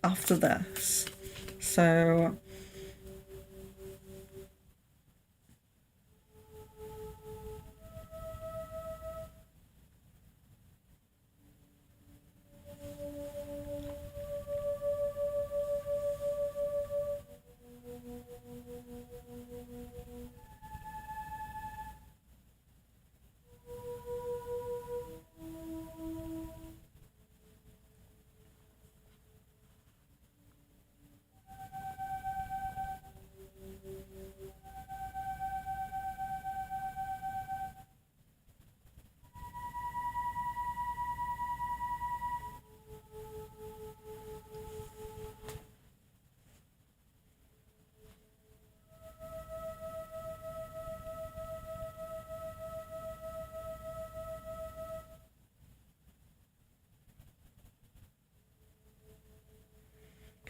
after this. So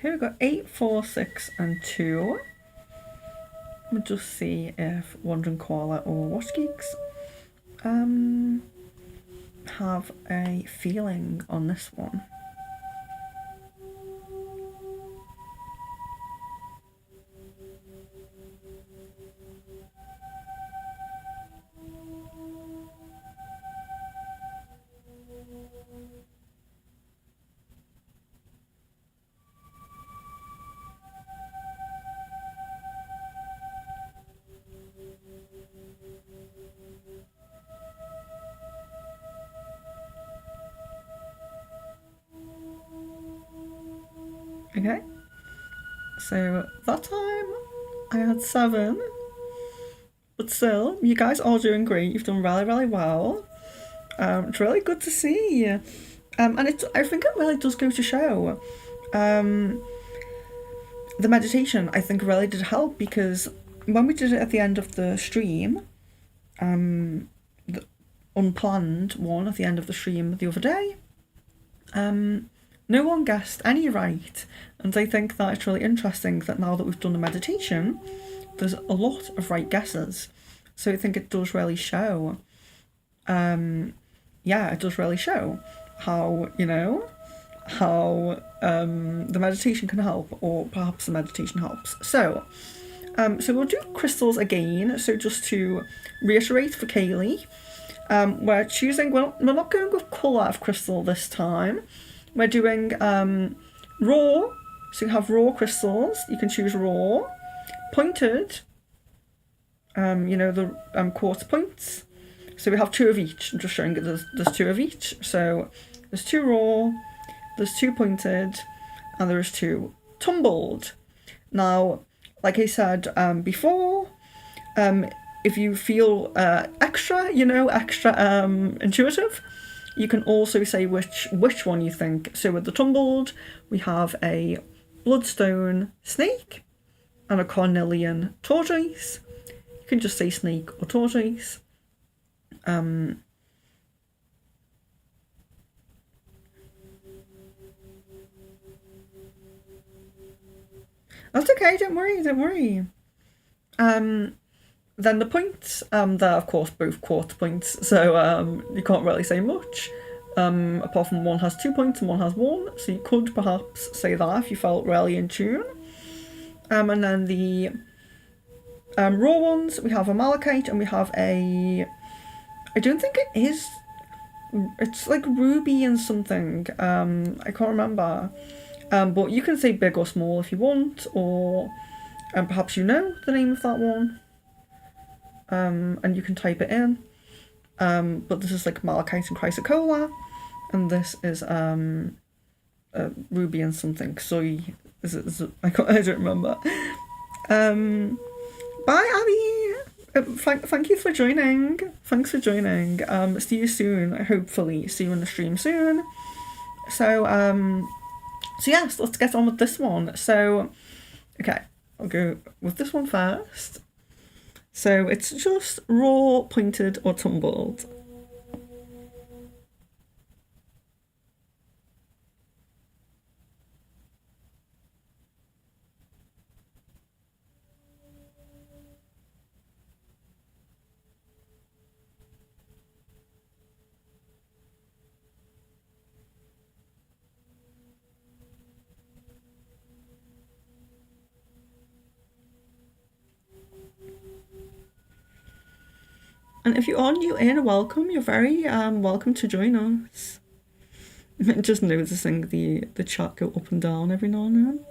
okay, we've got 8, 4, 6, and 2. We'll just see if Wandering Koala or Watch Geeks have a feeling on this one. Okay, so that time I had 7, but still, you guys are doing great. You've done really, really well. It's really good to see. And I think it really does go to show. The meditation, I think, really did help, because when we did it at the end of the stream, the unplanned one at the end of the stream the other day, no one guessed any right, and I think that it's really interesting that now that we've done the meditation, there's a lot of right guesses. So I think it does really show, it does really show how, you know, how the meditation can help, or perhaps the meditation helps. So we'll do crystals again. So just to reiterate for Kaylee, we're choosing, we're not going with colour of crystal this time. We're doing raw, so you have raw crystals. You can choose raw, pointed, you know, the quartz points. So we have 2 of each. I'm just showing you there's 2 of each. So there's 2 raw, there's 2 pointed, and there's 2 tumbled. Now, like I said before, if you feel extra intuitive, you can also say which one you think. So with the tumbled, we have a bloodstone snake and a cornelian tortoise. You can just say snake or tortoise. That's okay, don't worry. Then the points, they're of course both quartz points, so you can't really say much, apart from one has 2 points and one has 1, so you could perhaps say that if you felt really in tune. And then the raw ones, we have a malachite and we have I don't think it is, it's like ruby and something, I can't remember, but you can say big or small if you want, or perhaps you know the name of that one. and you can type it in. But this is like malachite and chrysocolla, and this is ruby and something. Soy, I don't remember. Bye, Abby. Thank you for joining. Thanks for joining. See you soon. Hopefully, see you in the stream soon. So yes, let's get on with this one. So, okay, I'll go with this one first. So it's just raw, pointed, or tumbled. And if you are new in, welcome. You're very welcome to join us. Just noticing the chat go up and down every now and then.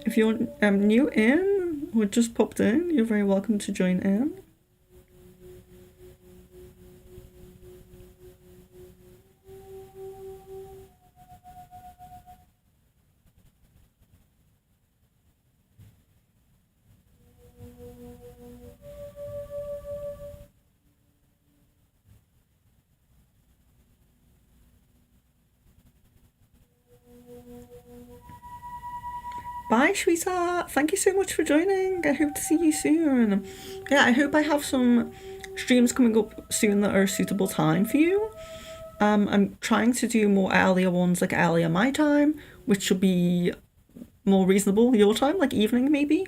If you're new in or just popped in, you're very welcome to join in. Bye, sweetheart. Thank you so much for joining. I hope to see you soon. Yeah, I hope I have some streams coming up soon that are a suitable time for you. I'm trying to do more earlier ones, like earlier my time, which should be more reasonable your time, like evening maybe.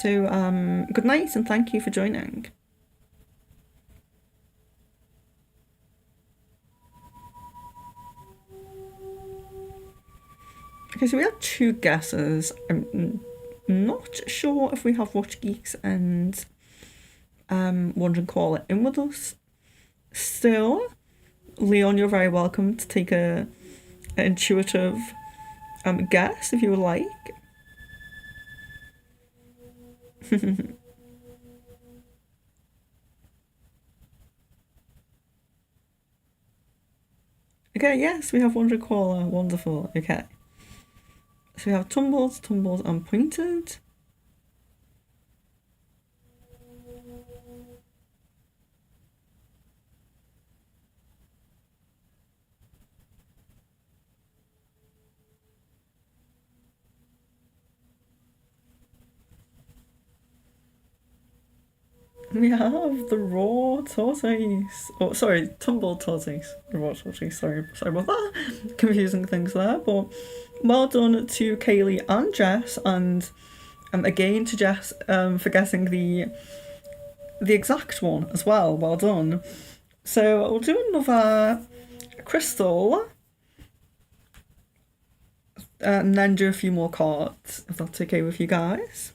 So, good night and thank you for joining. Okay, so we have 2 guesses. I'm not sure if we have Watch Geeks and Wandering Koala in with us. Still, Leon, you're very welcome to take an intuitive guess if you would like. Okay, yes, we have Wandering Koala. Wonderful. Okay. So we have tumbled, and pointed. We have the raw tortoise. Oh, sorry, tumbled tortoise. The raw tortoise. Sorry about that. Confusing things there, but well done to Kaylee and Jess, and again to Jess for guessing the exact one as well. Well done. So we'll do another crystal, and then do a few more cards, if that's okay with you guys.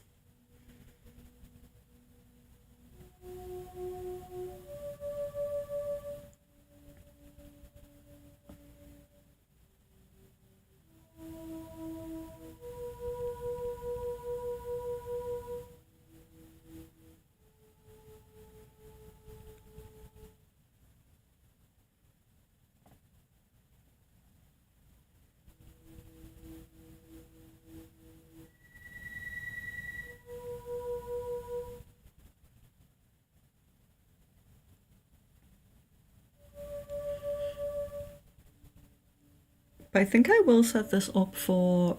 But I think I will set this up for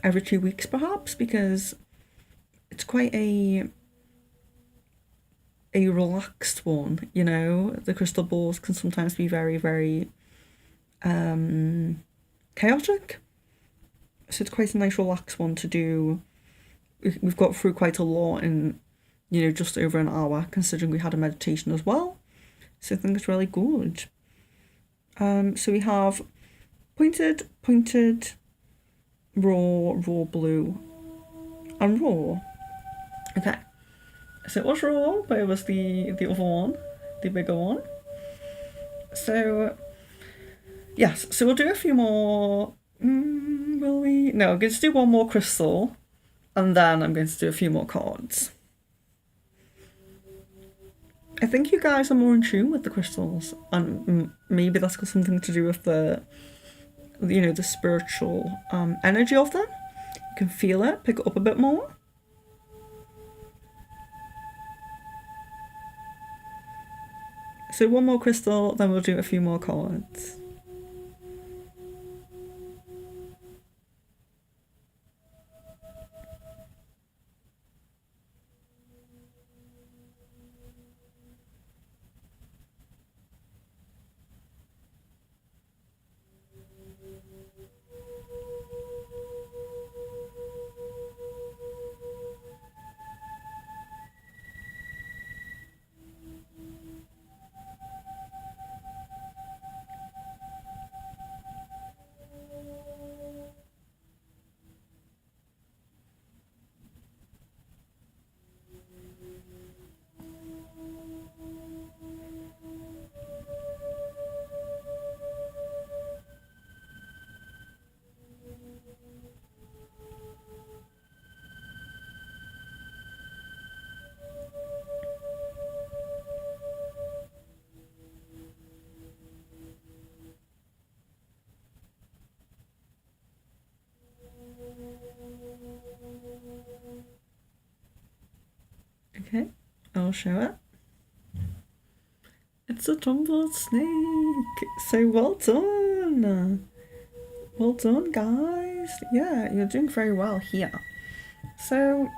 every 2 weeks perhaps, because it's quite a relaxed one, you know. The crystal balls can sometimes be very, very chaotic. So it's quite a nice relaxed one to do. We've got through quite a lot in, you know, just over an hour, considering we had a meditation as well. So I think it's really good. So we have pointed, raw blue, and raw. Okay. So it was raw, but it was the other one, the bigger one. So yes, so we'll do a few more. Will we? No, I'm going to do one more crystal, and then I'm going to do a few more cards. I think you guys are more in tune with the crystals, and maybe that's got something to do with the spiritual energy of them. You can feel it, pick it up a bit more. So one more crystal, then we'll do a few more cards. Okay, I'll show it. It's a tumbled snake. So well done. Well done, guys. Yeah, you're doing very well here. So,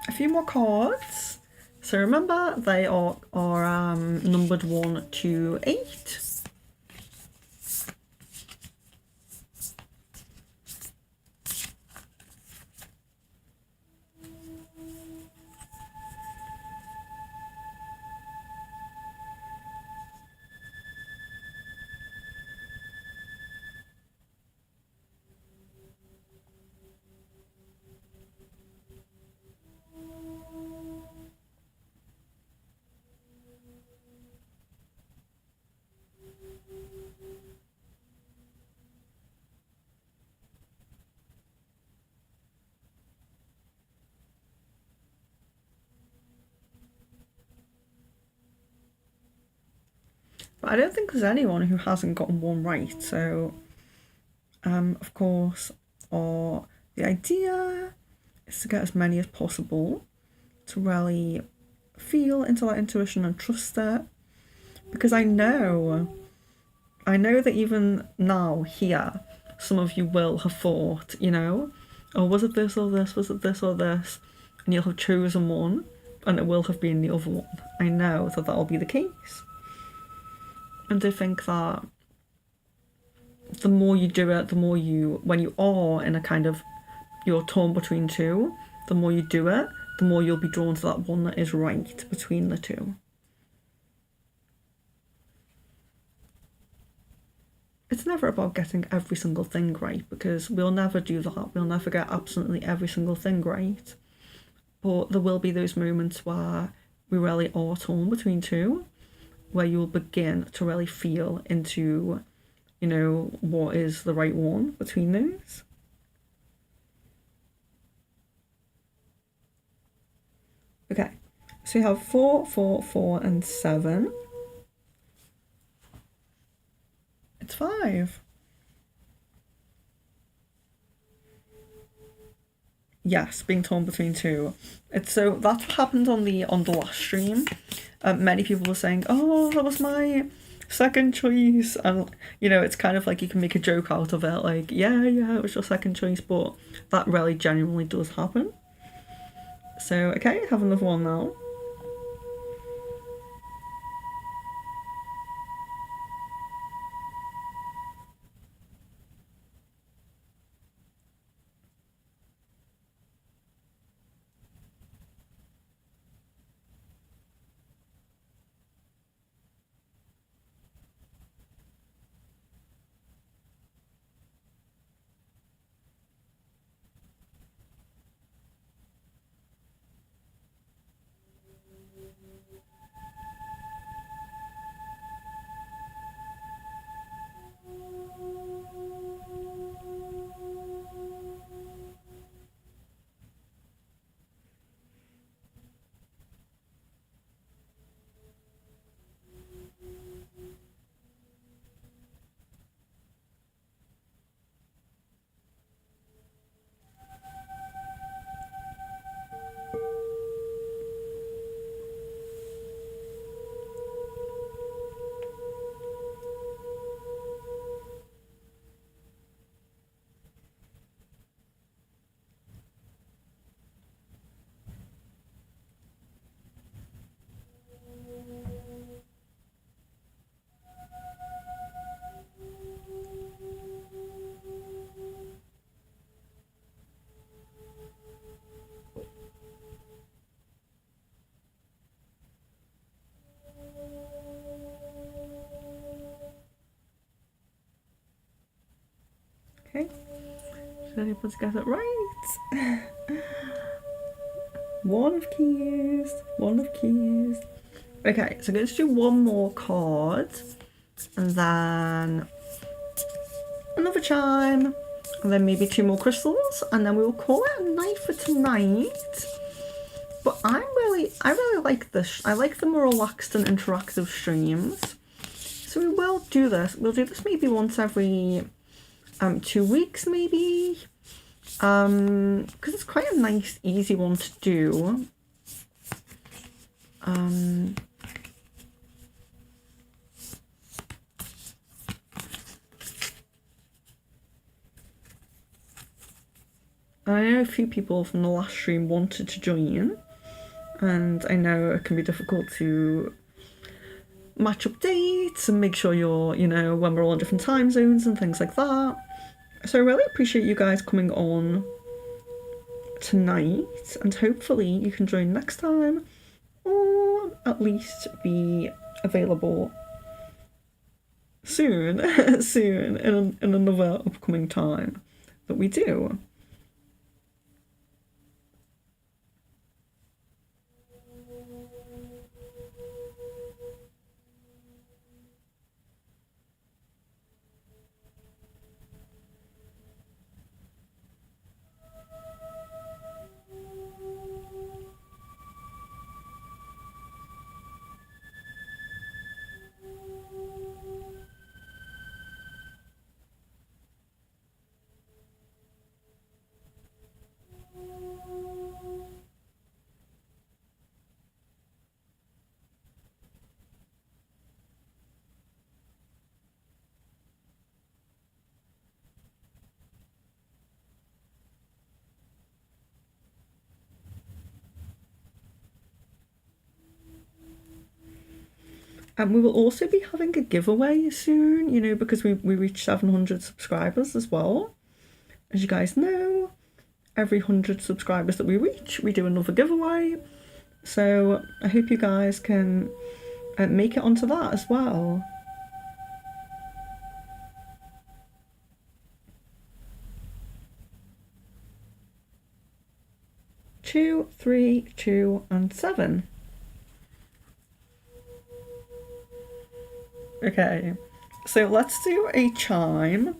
a few more cards. So remember, they are numbered 1 to 8. But I don't think there's anyone who hasn't gotten one right. So, of course, the idea is to get as many as possible to really feel into that intuition and trust it. Because I know that even now here, some of you will have thought, oh, was it this or this? Was it this or this? And you'll have chosen one, and it will have been the other one. I know that will be the case. And I think that the more you do it, the more when you are in a kind of, you're torn between two, the more you do it, the more you'll be drawn to that one that is right between the two. It's never about getting every single thing right, because we'll never do that. We'll never get absolutely every single thing right. But there will be those moments where we really are torn between two, where you'll begin to really feel into, what is the right one between those. Okay, so you have 4, 4, 4, and 7. It's 5. Yes, being torn between two. So that happened on the last stream. Many people were saying, "Oh, that was my second choice," and it's kind of like you can make a joke out of it, like, yeah, it was your second choice, but that really genuinely does happen. So okay, have another one now. Okay. Should I put together right? One of keys. One of keys. Okay, so I'm going to do one more card. And then another chime. And then maybe 2 more crystals. And then we will call it a night for tonight. But I really like this. I like the more relaxed and interactive streams. So we will do this. We'll do this maybe once every 2 weeks maybe. Because it's quite a nice, easy one to do. I know a few people from the last stream wanted to join, and I know it can be difficult to match up dates and make sure you're, you know, when we're all in different time zones and things like that. So I really appreciate you guys coming on tonight, and hopefully you can join next time, or at least be available soon, in another upcoming time that we do. And we will also be having a giveaway soon, you know, because we reached 700 subscribers as well. As you guys know, every 100 subscribers that we reach, we do another giveaway. So I hope you guys can make it onto that as well. Two, 3, 2, and 7. Okay, so let's do a chime.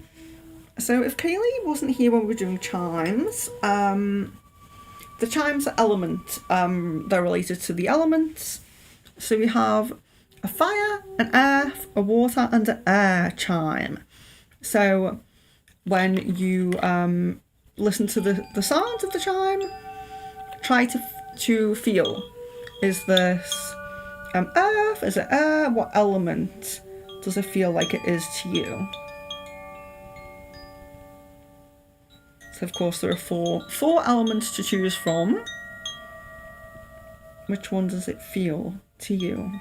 So if Kaylee wasn't here when we were doing chimes, the chimes are element. They're related to the elements. So we have a fire, an earth, a water, and an air chime. So when you listen to the sound of the chime, try to feel. Is this earth? Is it air? What element does it feel like it is to you? So of course there are four elements to choose from. Which one does it feel to you?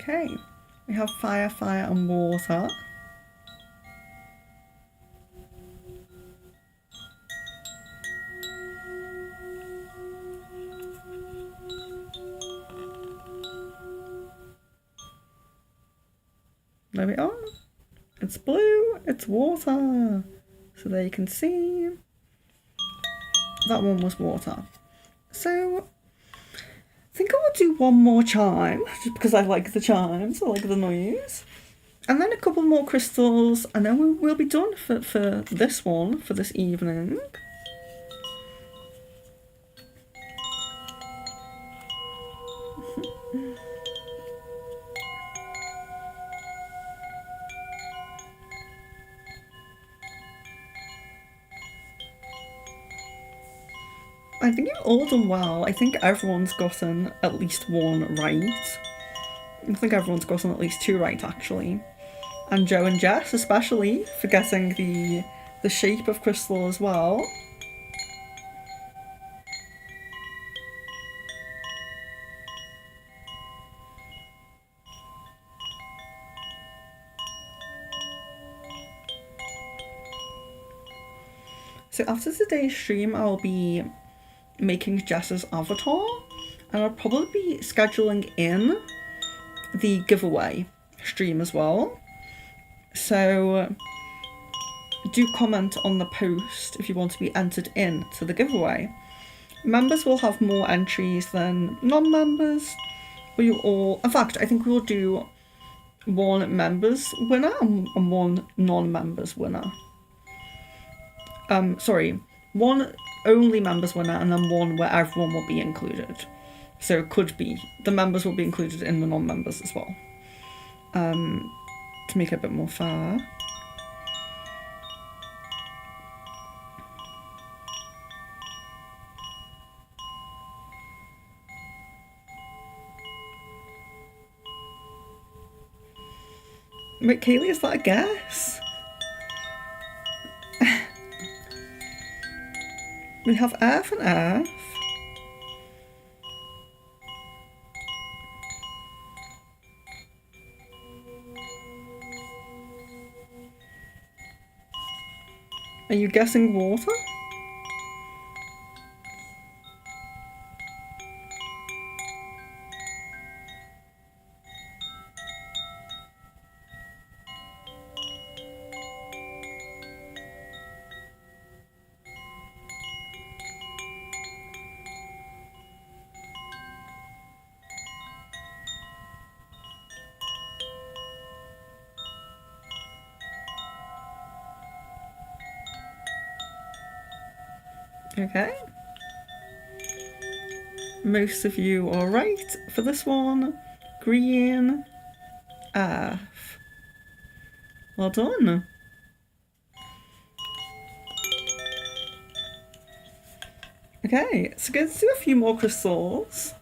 Okay, we have fire, fire and water. There we are. It's blue, it's water. So there you can see. That one was water. So I think I will do one more chime, just because I like the chimes, I like the noise. And then a couple more crystals, and then we'll be done for this one, for this evening. I think you've all done well. I think everyone's gotten at least one right. I think everyone's gotten at least 2 right, actually. And Joe and Jess, especially, for getting the shape of crystal as well. So after today's stream, I'll be making Jess's avatar, and I'll probably be scheduling in the giveaway stream as well. So do comment on the post if you want to be entered in to the giveaway. Members will have more entries than non-members, but you all, in fact, I think we'll do one members winner and one non-members winner. Sorry, one only members winner and then one where everyone will be included. So it could be the members will be included in the non-members as well, to make it a bit more fair. Wait, Kaylee, is that a guess? We have Earth and Earth. Are you guessing water? Okay. Most of you are right for this one. Green, Earth. Well done. Okay, so let's do a few more crystals.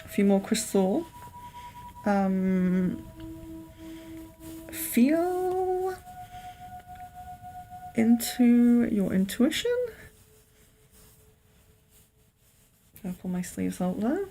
A few more crystal. Feel into your intuition. I'll pull my sleeves out there.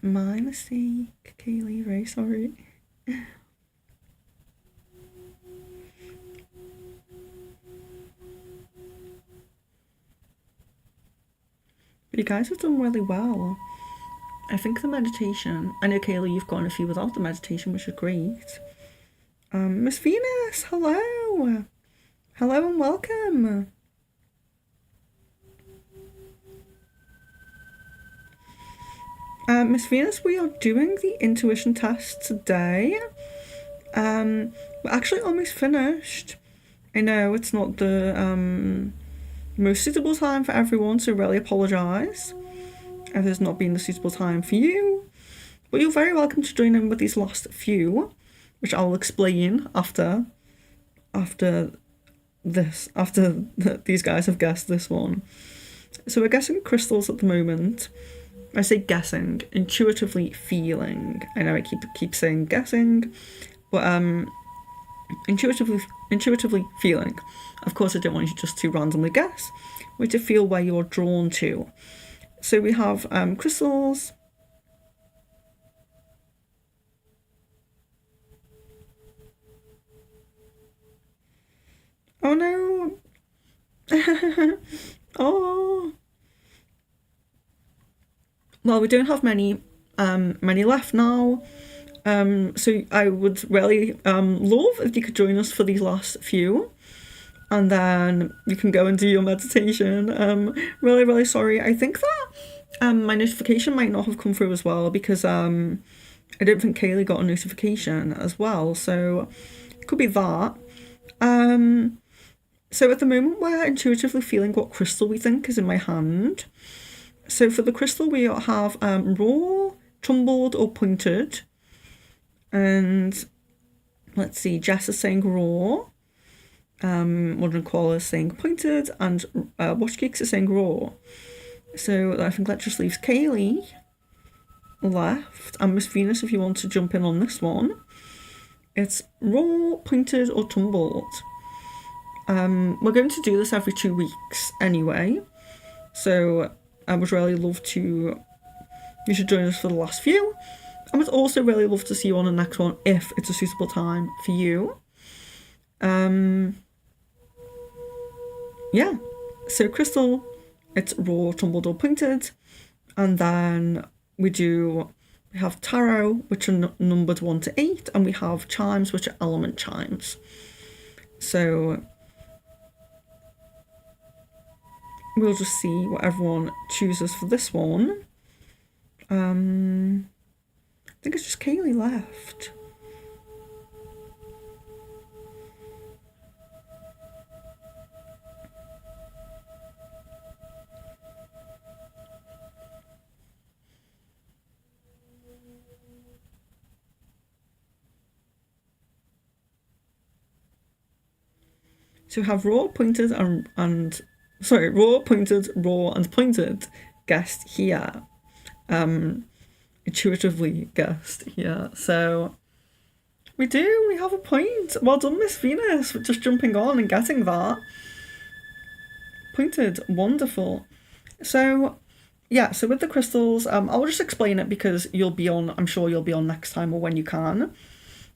My mistake, Kaylee, very sorry. But you guys have done really well. I think the meditation, I know Kaylee, you've gotten a few without the meditation, which is great. Miss Venus, hello! Hello and welcome! Miss Venus, we are doing the intuition test today. We're actually almost finished. I know it's not the most suitable time for everyone, so really apologise if there's not been the suitable time for you. But you're very welcome to join in with these last few, which I'll explain after these guys have guessed this one. So we're guessing crystals at the moment. I say guessing, intuitively feeling. I know I keep saying guessing, but intuitively feeling. Of course, I don't want you just to randomly guess. We to feel where you're drawn to. So we have crystals. Oh no! Oh. Well, we don't have many left now. So I would really love if you could join us for these last few, and then you can go and do your meditation. Really, really sorry. I think that my notification might not have come through as well because I don't think Kaylee got a notification as well. So it could be that. So at the moment we're intuitively feeling what crystal we think is in my hand. So for the crystal we have raw, tumbled or pointed. And let's see, Jess is saying raw. Modern Koala is saying pointed, and Watch Cakes is saying raw. So I think that just leaves Kaylee left, and Miss Venus if you want to jump in on this one. It's raw, pointed or tumbled. We're going to do this every 2 weeks anyway, so I would really love to, you should join us for the last few. I would also really love to see you on the next one if it's a suitable time for you. Yeah, so crystal, it's raw, tumbled or pointed, and then we have tarot, which are numbered 1 to 8, and we have chimes, which are element chimes. So we'll just see what everyone chooses for this one. I think it's just Kaylee left. So we have raw, pointed raw, pointed, raw and pointed guessed here. Intuitively guessed here. So we have a point. Well done, Miss Venus, for just jumping on and getting that. Pointed, wonderful. So yeah, so with the crystals, I'll just explain it because I'm sure you'll be on next time or when you can.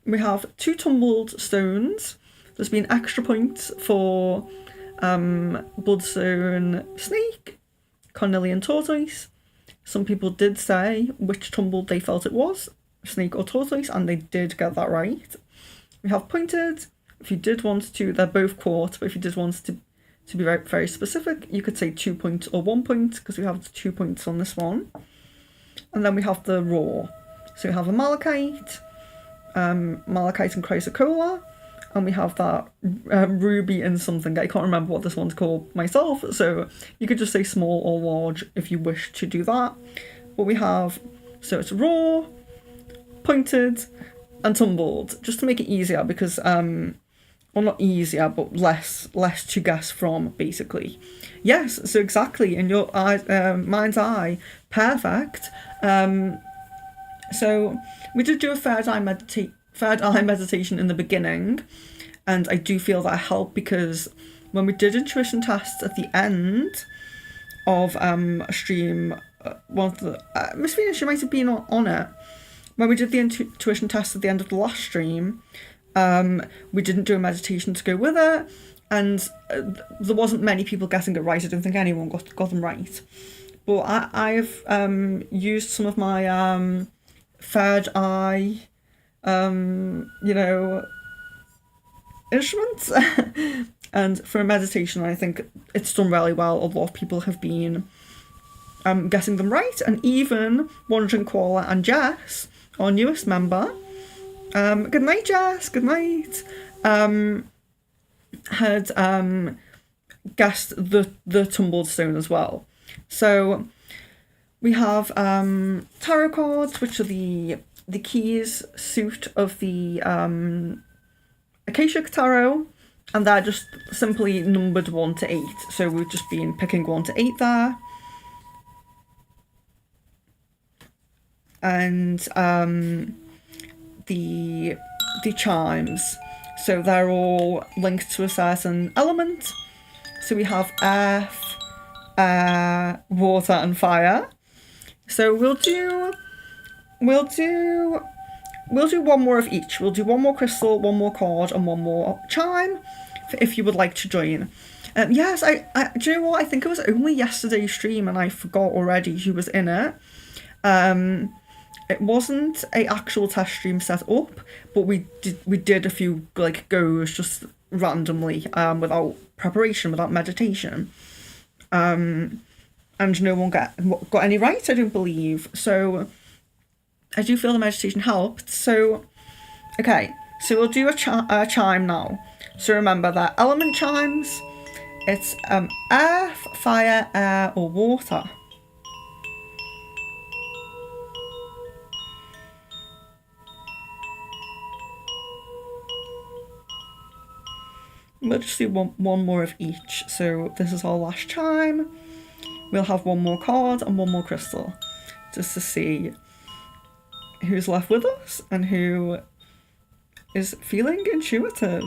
We have 2 tumbled stones. There's been extra points for bloodstone snake, cornelian tortoise. Some people did say which tumbled they felt it was, snake or tortoise, and they did get that right. We have pointed. If you did want to, they're both quartz, but if you did want to be very, very specific, you could say 2 points or 1 point, because we have 2 points on this one. And then we have the raw. So we have a malachite and chrysocolla, and we have that ruby and something. I can't remember what this one's called myself, so you could just say small or large if you wish to do that. But we have, so it's raw, pointed, and tumbled, just to make it easier because, well, not easier, but less to guess from, basically. Yes, so exactly, in your mind's eye, perfect. So we did do a third eye meditation in the beginning, and I do feel that helped because when we did intuition tests at the end of a stream, Miss Venus, you might have been on it, when we did the intuition test at the end of the last stream, we didn't do a meditation to go with it, and there wasn't many people getting it right. I don't think anyone got them right, but I've used some of my third eye instruments and for a meditation, I think it's done really well. A lot of people have been getting them right, and even Wandering Koala and Jess, our newest member, good night Jess, good night, had guessed the tumbled stone as well. So we have tarot cards, which are the keys suit of the Akashic Tarot, and they're just simply numbered 1 to 8. So we've just been picking 1 to 8 there. And the chimes, so they're all linked to a certain element. So we have earth, air, water, and fire. So we'll do one more of each. We'll do one more crystal, one more card, and one more chime, if you would like to join. Yes, I do you know what? I think it was only yesterday's stream, and I forgot already who was in it. It wasn't a actual test stream set up, but we did a few like goes just randomly, without preparation, without meditation, and no one got any right, I don't believe. So I do feel the meditation helped. So okay, so we'll do a chime now. So remember that element chimes, it's earth, fire, air, or water. We'll just do one more of each. So this is our last chime. We'll have one more card and one more crystal, just to see who's left with us and who is feeling intuitive.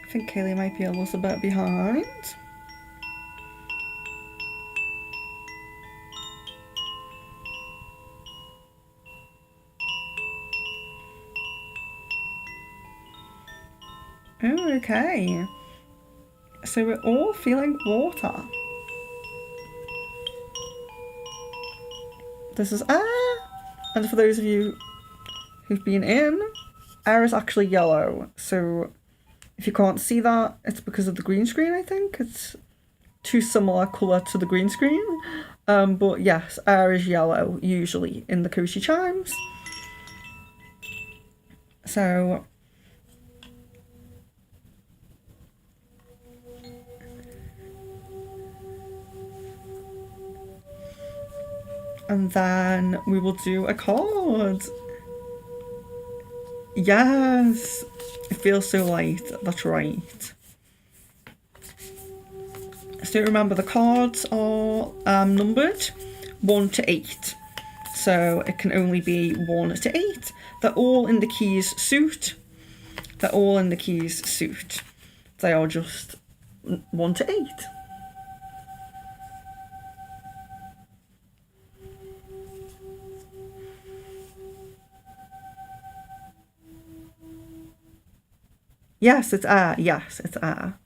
I think Kaylee might be a little bit behind. Oh, okay. So we're all feeling water. This is air. And for those of you who've been in, air is actually yellow. So if you can't see that, it's because of the green screen, I think. It's too similar colour to the green screen. But yes, air is yellow, usually, in the Koshi chimes. So and then we will do a card. Yes, it feels so light, that's right. So remember, the cards are numbered 1 to 8. So it can only be 1 to 8. They're all in the keys suit. They're all in the keys suit. They are just 1 to 8. Yes, it's air. Yes, it's air.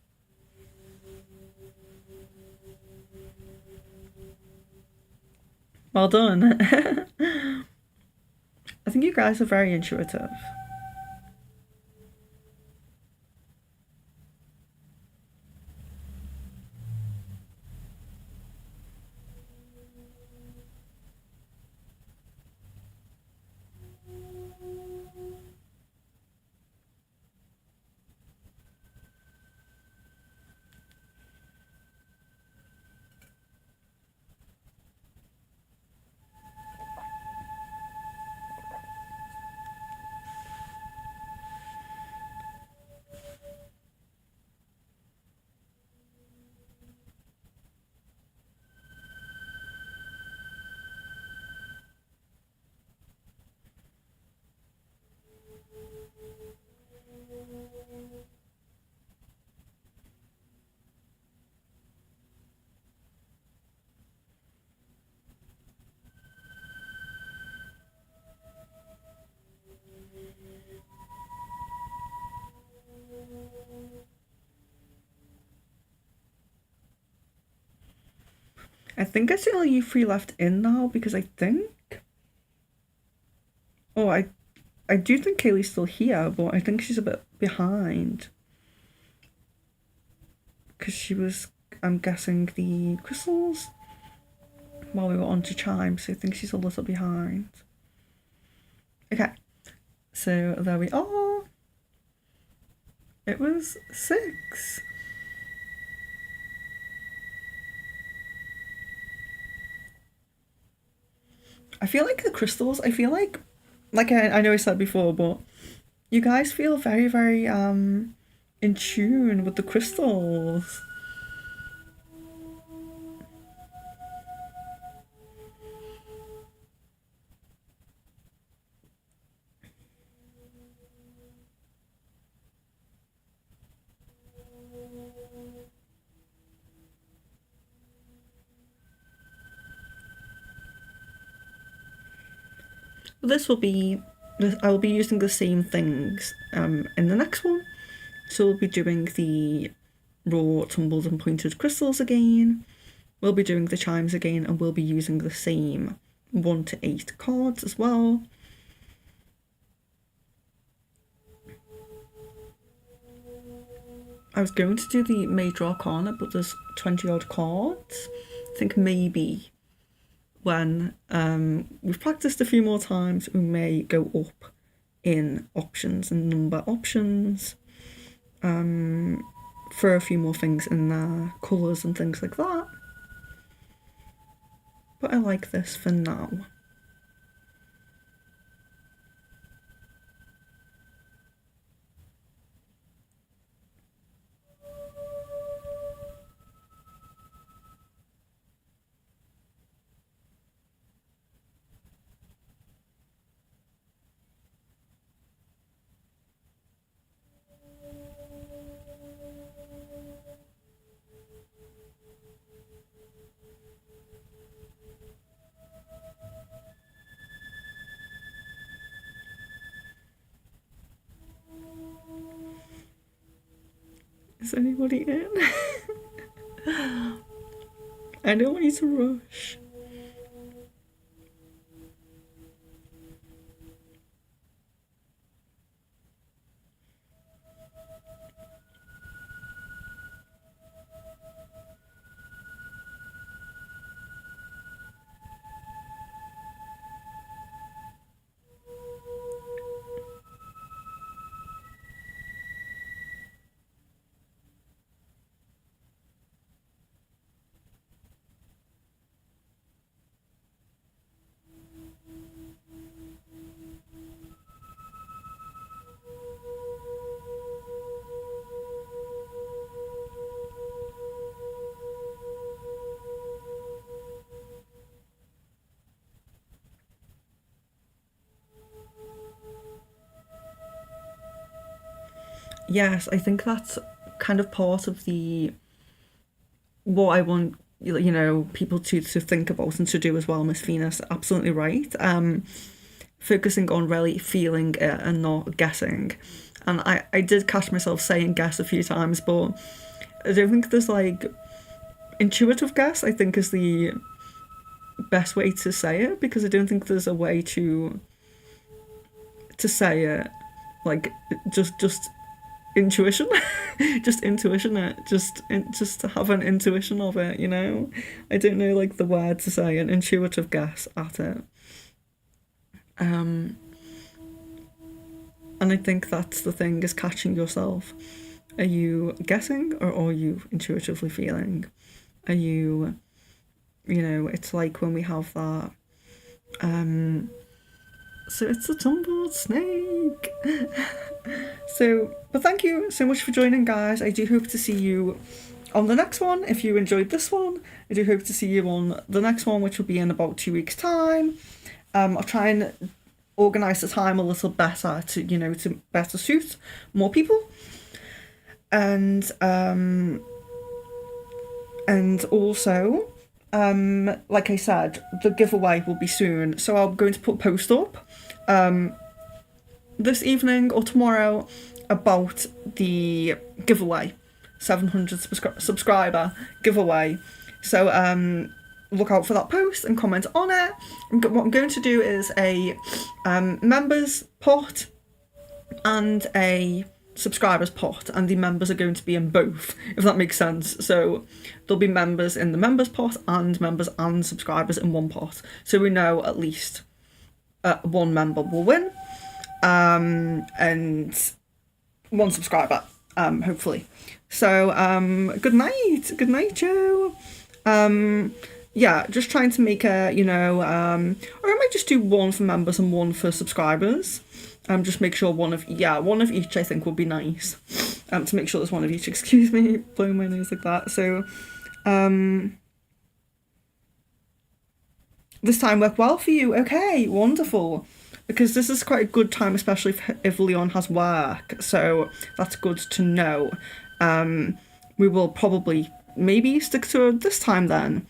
Well done. I think you guys are very intuitive. I think it's only you three left in now because I think. Oh, I do think Kaylee's still here, but I think she's a bit behind. Because she was, I'm guessing, the crystals while we were on to Chimes, so I think she's a little behind. Okay, so there we are. It was 6. I feel like the crystals, I feel like I know I said before, but you guys feel very, very in tune with the crystals. This will be, I'll be using the same things in the next one. So we'll be doing the raw tumbled and pointed crystals again. We'll be doing the chimes again, and we'll be using the same 1 to 8 cards as well. I was going to do the Major Arcana, but there's 20 odd cards. I think maybe when we've practiced a few more times, we may go up in options and number options. Throw a few more things in there, colours and things like that. But I like this for now. Is anybody in? I don't want you to rush. Yes, I think that's kind of part of what I want, people to think about and to do as well. Miss Venus, absolutely right. Focusing on really feeling it and not guessing. And I did catch myself saying guess a few times, but I don't think there's intuitive guess, I think, is the best way to say it, because I don't think there's a way to say it just intuition. Just intuition it, just to have an intuition of it, I don't know the word to say, an intuitive guess at it. And I think that's the thing, is catching yourself. Are you guessing, or are you intuitively feeling? Are you, it's like when we have that so it's a tumbled snake. But thank you so much for joining, guys. I do hope to see you on the next one. If you enjoyed this one, I do hope to see you on the next one, which will be in about 2 weeks' time. I'll try and organise the time a little better to better suit more people. And also, like I said, the giveaway will be soon. So I'm going to put a post up this evening or tomorrow about the giveaway, 700 subscriber giveaway. So look out for that post and comment on it. What I'm going to do is a members pot and a subscribers pot, and the members are going to be in both, if that makes sense. So there'll be members in the members pot and members and subscribers in one pot, so we know at least one member will win, and one subscriber, hopefully. So good night Joe. Yeah, just trying to make a, you know, or I might just do one for members and one for subscribers. Just make sure one of each I think would be nice. To make sure there's one of each. Excuse me, blowing my nose like that. So, this time worked well for you. Okay, wonderful. Because this is quite a good time, especially if Leon has work. So that's good to know. We will probably maybe stick to this time then.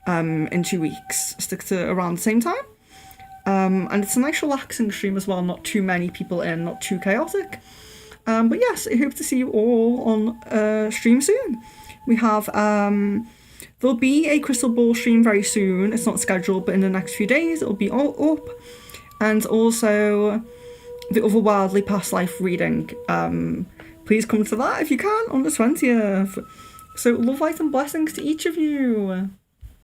In 2 weeks, stick to around the same time. And it's a nice relaxing stream as well, not too many people in, not too chaotic. But yes, I hope to see you all on stream soon. We have, there'll be a crystal ball stream very soon. It's not scheduled, but in the next few days it'll be all up. And also the otherworldly past life reading. Please come to that if you can on the 20th. So love, light and blessings to each of you.